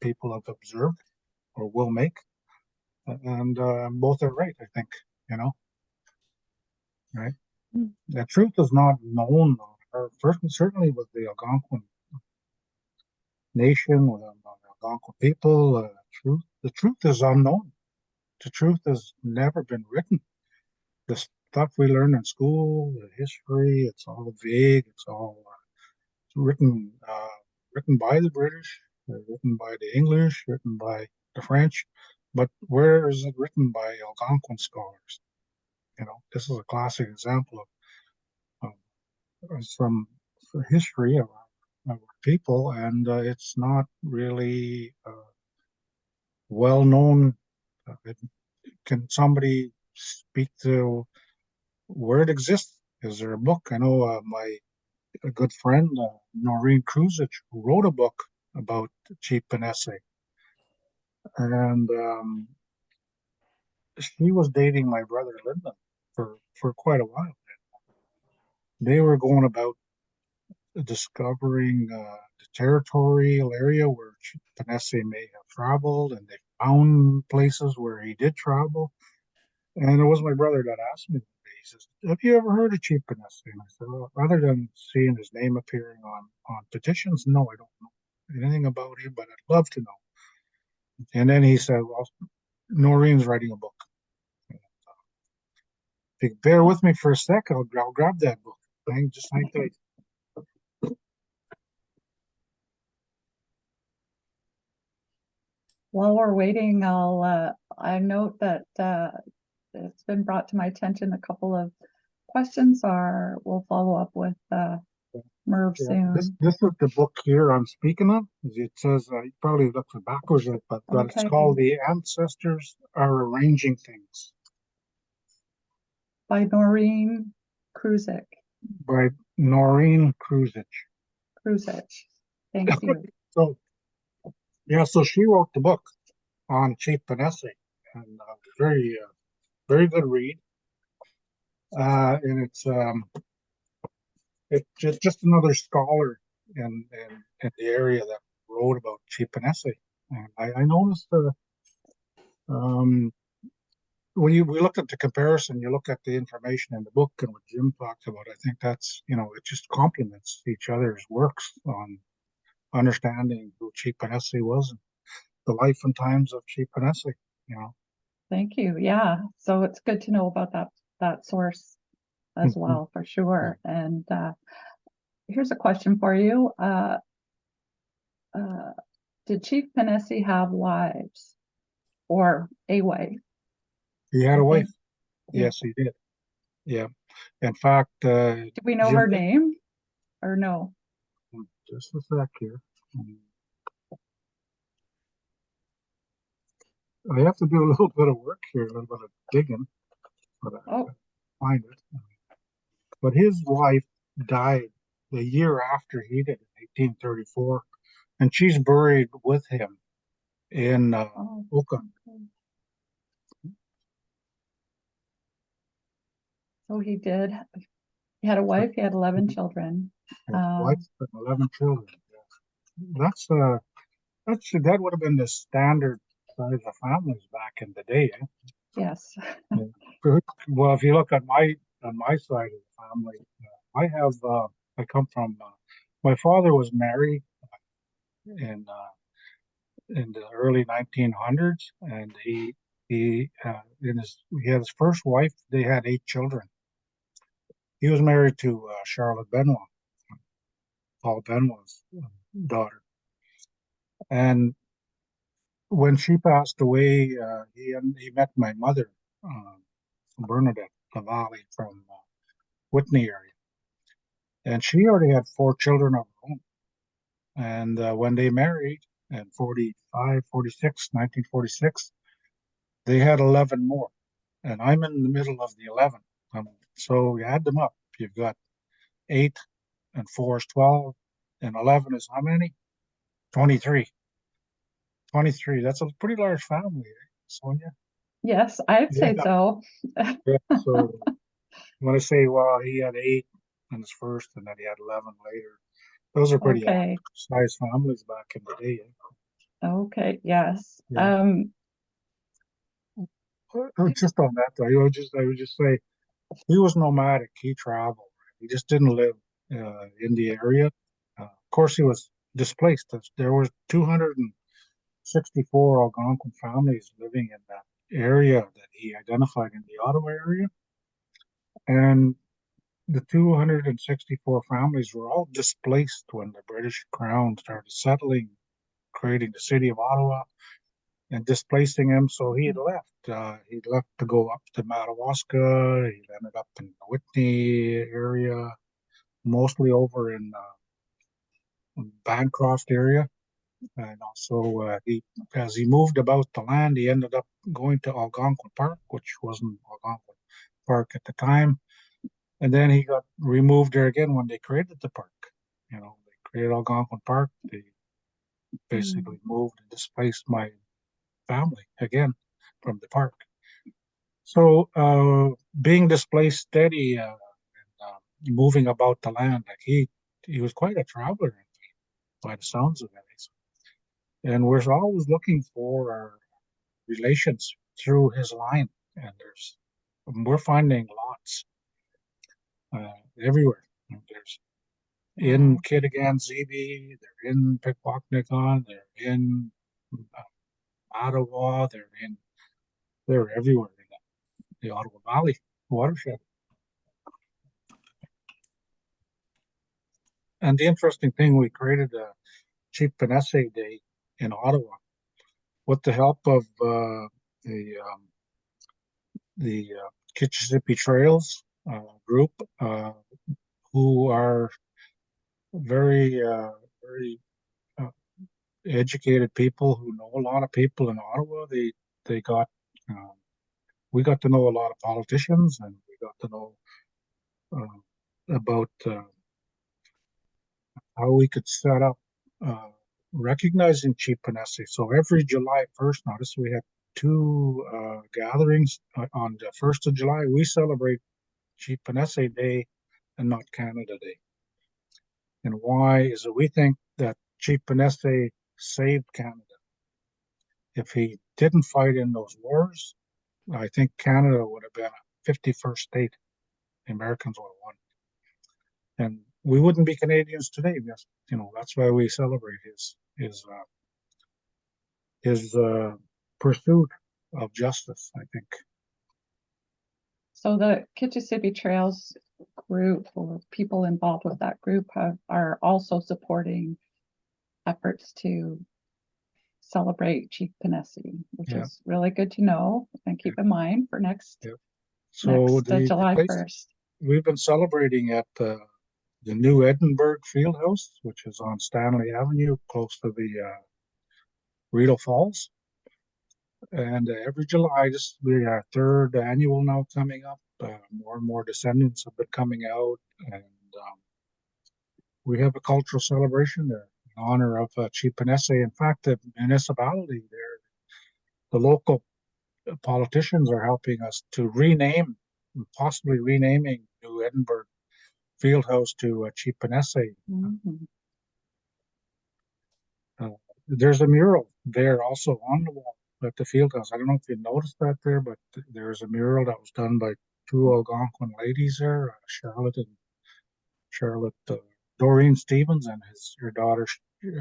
people have observed or will make, and both are right. I think right. The truth is not known, or certainly with the Algonquin nation, with the Algonquin people. The truth is unknown. The truth has never been written. The stuff we learn in school, the history, it's all vague. It's all written by the British, written by the English, written by the French. But where is it written by Algonquin scholars? This is a classic example of some history of our people, and it's not really well known. Can somebody speak to where it exists? Is there a book? I know a good friend, Noreen Kruzich, who wrote a book about Chief Pinesi, and she was dating my brother Lyndon for quite a while. They were going about discovering the territorial area where Chief Pinesi may have traveled, and they found places where he did travel. And it was my brother that asked me, he says, "Have you ever heard of Chief Pinesi?" And I said, "Well, other than seeing his name appearing on petitions, no, I don't know anything about him, but I'd love to know." And then he said, "Well, Noreen's writing a book. If you bear with me for a sec, I'll grab that book. Just hang tight." While we're waiting, I note that it's been brought to my attention a couple of questions we'll follow up with Merv Yeah, soon. this is the book here I'm speaking of. It says, you probably looked backwards at it, but it's Okay. called "The Ancestors Are Arranging Things" By Noreen Kruzik. by Noreen Kruzik. Thank you. So, yeah, so she wrote the book on Chief Pinesi, and very good read. And it's just another scholar in the area that wrote about Chief Pinesi. And I noticed when we looked at the comparison, you look at the information in the book and what Jim talks about, I think that's, it just complements each other's works on understanding who Chief Pinesi was and the life and times of Chief Pinesi, Thank you. Yeah. So it's good to know about that source as well, for sure. And here's a question for you. Did Chief Pinesi have wives or a wife? He had a wife. Yeah. Yes, he did. Yeah. In fact, Do we know her name or no? Just a sec here. I have to do a little bit of work here, a little bit of digging, but I find it. But his wife died the year after he did, in 1834, and she's buried with him in Oka. So he did. He had a wife. He had 11 children. Wife and 11 children. That's that would have been the standard size of families back in the day. Yes. Well, if you look at my side of the family, I come from. My father was married in the early 1900s, and he had his first wife. They had 8 children. He was married to Charlotte Benoit, Paul Benoit's daughter, and when she passed away, he met my mother, Bernadette Lavallee from Whitney area, and she already had 4 children of her own. And when they married in 1946, they had 11 more, and I'm in the middle of the 11. So you add them up. You've got 8 and 4 is 12, and 11 is how many? 23. 23. That's a pretty large family, Sonia? Yes, I'd say so. Yeah. So when I say, well, he had 8 in his first, and then he had 11 later. Those are pretty size families back in the day. Okay. Yes. Yeah. Just on that, though, I would just say he was nomadic. He traveled. He just didn't live in the area. Of course, he was displaced. There was 264 Algonquin families living in that area that he identified in the Ottawa area, and the 264 families were all displaced when the British Crown started settling, creating the city of Ottawa, and displacing him. So he left. He left to go up to Madawaska. He ended up in the Whitney area, mostly over in Bancroft area. And also, as he moved about the land, he ended up going to Algonquin Park, which wasn't Algonquin Park at the time. And then he got removed there again when they created the park. They created Algonquin Park. They basically moved and displaced my family again from the park. So being displaced steady and moving about the land, like he was quite a traveler by the sounds of it. And we're always looking for our relations through his line, and we're finding lots. everywhere. There's in Kitigan, ZB, they're in Pikwakanagan, they're in Ottawa, they're everywhere in the Ottawa Valley watershed. And the interesting thing, we created a Chief Pinesi Day in Ottawa with the help of the Kitchissippi Trails group, who are very educated people who know a lot of people in Ottawa. They got we got to know a lot of politicians, and we got to know about how we could set up recognizing Chief Pinesi. So every July 1st, notice we had two gatherings on the 1st of July. We celebrate Chief Pinesi Day and not Canada Day. And why is it? We think that Chief Pinesi saved Canada. If he didn't fight in those wars, I think Canada would have been a 51st state. The Americans would have won. And we wouldn't be Canadians today. Because, you know, that's why we celebrate his pursuit of justice, I think. So the Kitchissippi Trails group, or people involved with that group, are also supporting efforts to celebrate Chief Pinesi, which is really good to know and keep in mind for next, so next July 1st. We've been celebrating at the new Edinburgh Fieldhouse, which is on Stanley Avenue, close to the Rideau Falls. And every July, this will be our third annual now coming up. More and more descendants have been coming out, and we have a cultural celebration there in honor of Chief Pinesi. In fact, the municipality there, the local politicians are helping us to rename, possibly renaming New Edinburgh Fieldhouse to Chief Pinesi. There's a mural there also on the wall at the Fieldhouse. I don't know if you noticed that there, but there's a mural that was done by two Algonquin ladies there, Charlotte Doreen Stevens and her daughter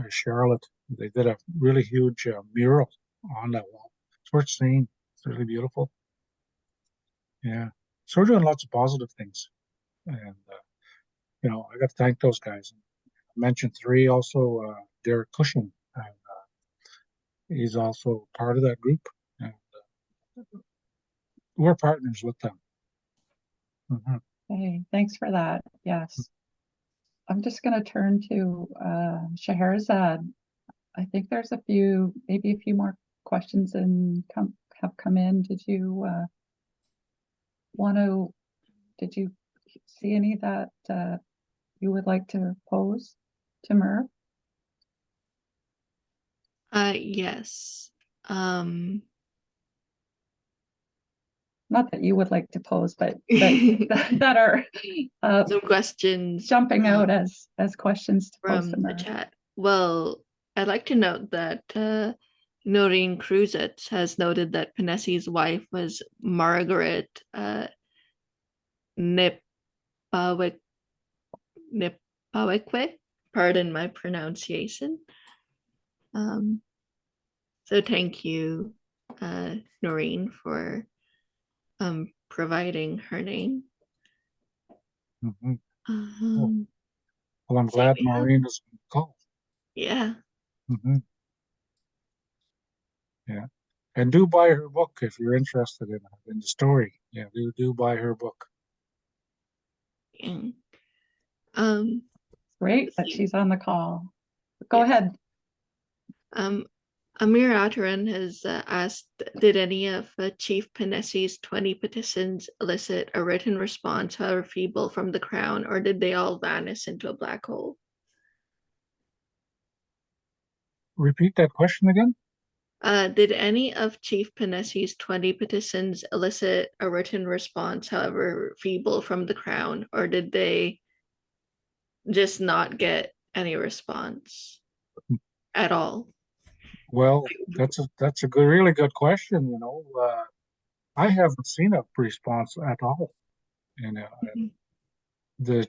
Charlotte. They did a really huge mural on that wall. It's worth seeing. It's really beautiful. Yeah, so we're doing lots of positive things, and you know, I got to thank those guys. I mentioned three also, Derek Cushing, and he's also part of that group, and we're partners with them. Hey, thanks for that. Yes. I'm just going to turn to Scheherazade. I think there's maybe a few more questions have come in. Did you did you see any that you would like to pose to Merv? Yes. Not that you would like to pose, but that are some questions jumping out as questions to pose to from the Merv. chat. Well, I'd like to note that Noreen Cruzet has noted that Pinesi's wife was Margaret Nipawekwe. Pardon my pronunciation. So thank you, Noreen, for providing her name. Well, I'm glad Maureen is on the call. Yeah. Yeah, and do buy her book if you're interested in the story. Yeah, do buy her book. Yeah. Great that she's on the call. Go ahead. Amir Ataran has asked, did any of Chief Pinesi's 20 petitions elicit a written response, however feeble, from the Crown, or did they all vanish into a black hole? Repeat that question again. Did any of Chief Pinesi's 20 petitions elicit a written response, however feeble, from the Crown, or did they just not get any response at all? Well, that's a good, really good question. You know, I haven't seen a response at all, and the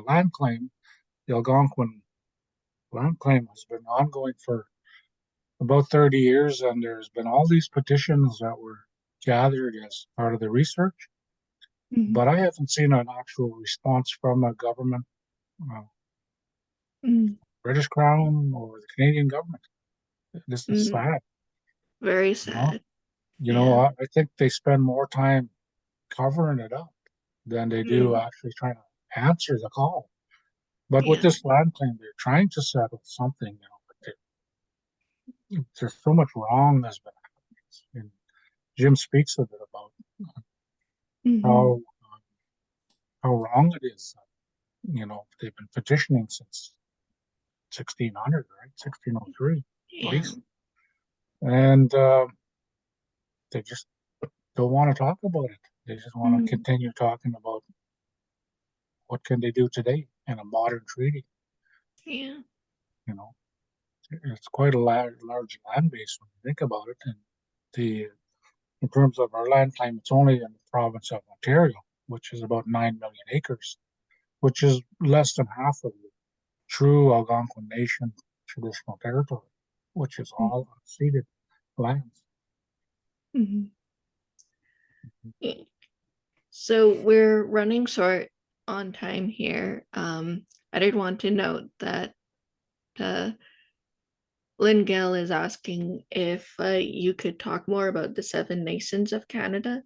land claim, the Algonquin land claim, has been ongoing for about 30 years, and there's been all these petitions that were gathered as part of the research, Mhm. but I haven't seen an actual response from a government, Mm. British Crown or the Canadian government. This is Mm. sad. Very You know, sad. I think they spend more time covering it up than they do actually trying to answer the call. But with Yeah. this land claim, they're trying to settle something, but there's so much wrong that's been happening. And Jim speaks a bit about Mhm. how wrong it is. They've been petitioning since 1600, right? 1603, at Yeah. least. And they just don't want to talk about it. They just want to Mhm. continue talking about what can they do today in a modern treaty. Yeah. You know, it's quite a large land base when you think about it. And in terms of our land claim, it's only in the province of Ontario, which is about 9 million acres, which is less than half of the true Algonquin Nation traditional territory, which is all unceded lands. Mhm. Yeah. So we're running short on time here. I did want to note that Lynn Gale is asking if you could talk more about the Seven Nations of Canada.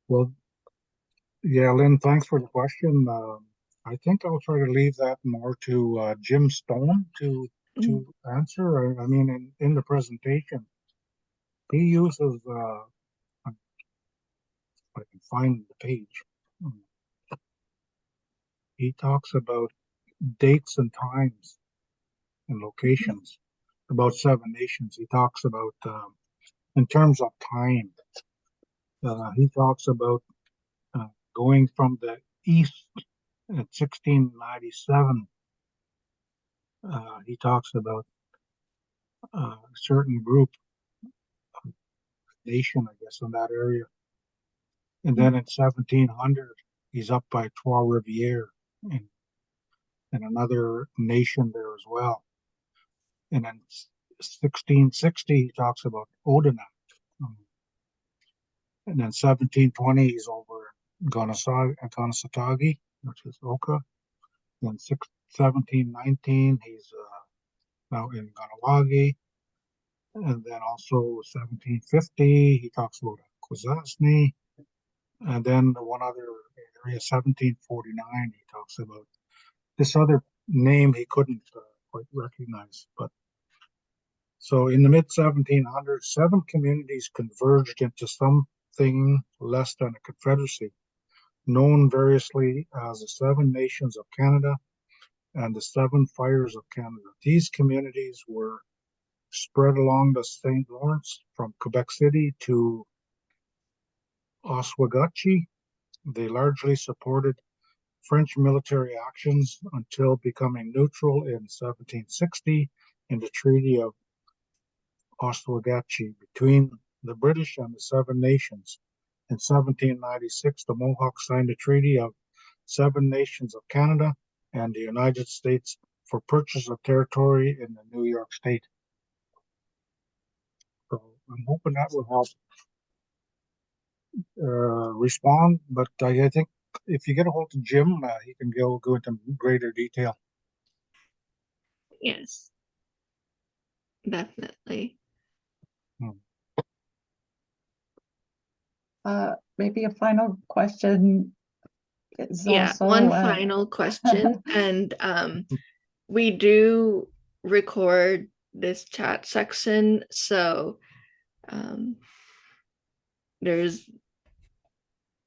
Well, yeah, Lynn, thanks for the question. I think I'll try to leave that more to Jim Stone to answer. I mean, in the presentation, he uses, if I can find the page, he talks about dates and times and locations, about Seven Nations. He talks about, in terms of time, he talks about going from the east at 1697. He talks about a certain group, nation, I guess, in that area. And then in 1700, he's up by Trois Rivières and another nation there as well. And then 1660, he talks about Odanak. And then 1720, he's over Ganasatagi, which is Oka. Then 1719, he's now in Ganawagi. And then also 1750, he talks about Kwasasni. And then one other area, 1749, he talks about this other name he couldn't quite recognize. But so in the mid 1700s, 7 communities converged into something less than a confederacy, known variously as the Seven Nations of Canada and the Seven Fires of Canada. These communities were spread along the St. Lawrence from Quebec City to Oswegatchie. They largely supported French military actions until becoming neutral in 1760 in the Treaty of Oswegatchie between the British and the Seven Nations. In 1796, the Mohawks signed a Treaty of Seven Nations of Canada and the United States for purchase of territory in the New York State. So I'm hoping that will help respond, but I think if you get a hold of Jim, he can go into greater detail. Yes, definitely. Maybe a final question is Yeah, also one final question. And we do record this chat section, so there's,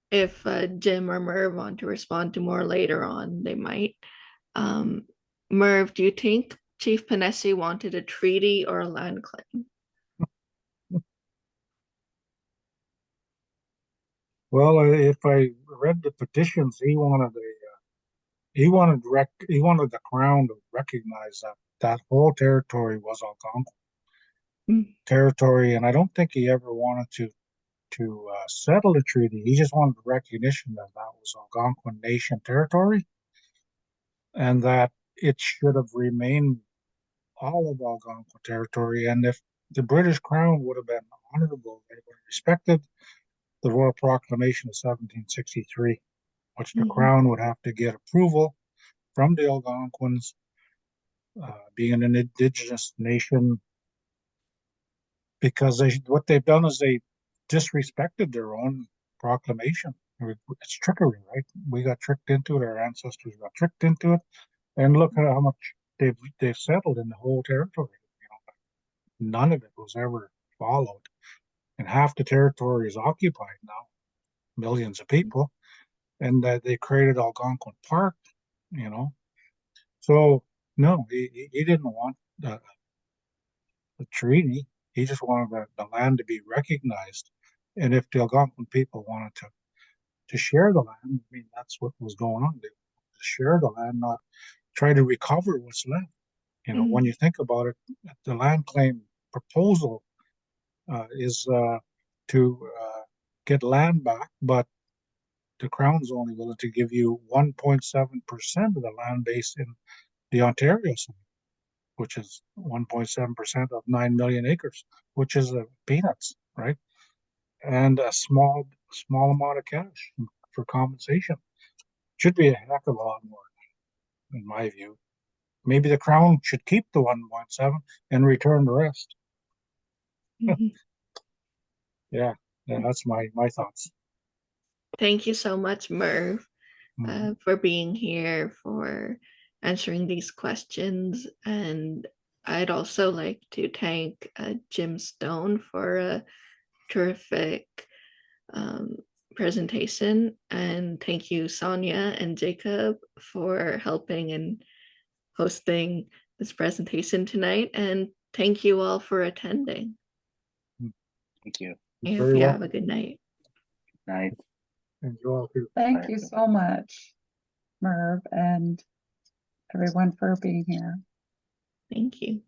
if Jim or Merv want to respond to more later on, they might. Merv, do you think Chief Pinesi wanted a treaty or a land claim? Well, if I read the petitions, he wanted the Crown to recognize that whole territory was Algonquin territory, and I don't think he ever wanted to settle the treaty. He just wanted recognition that that was Algonquin Nation territory, and that it should have remained all of Algonquin territory. And if the British Crown would have been honorable, they would have respected the Royal Proclamation of 1763, which the Crown would have to get approval from the Algonquins, being an indigenous nation, because what they've done is they disrespected their own proclamation. It's trickery, right? We got tricked into it. Our ancestors got tricked into it, and look at how much they've settled in the whole territory. None of it was ever followed, and half the territory is occupied now, millions of people, and they created Algonquin Park. So no, he didn't want the treaty. He just wanted the land to be recognized. And if the Algonquin people wanted to share the land, I mean, that's what was going on. They wanted to share the land, not try to recover what's left. When you think about it, the land claim proposal is to get land back, but the Crown's only willing to give you 1.7% of the land base in the Ontario side, which is 1.7% of 9 million acres, which is peanuts, right? And a small amount of cash for compensation. Should be a heck of a lot more, in my view. Maybe the Crown should keep the 1.7 and return the rest. Yeah, that's my thoughts. Thank you so much, Merv, for being here, for answering these questions. And I'd also like to thank Jim Stone for a terrific presentation. And thank you, Sonia and Jacob, for helping and hosting this presentation tonight. And thank you all for attending. Thank you. I hope you have a good night. Night. And you all too. Thank you so much, Merv, and everyone for being here. Thank you.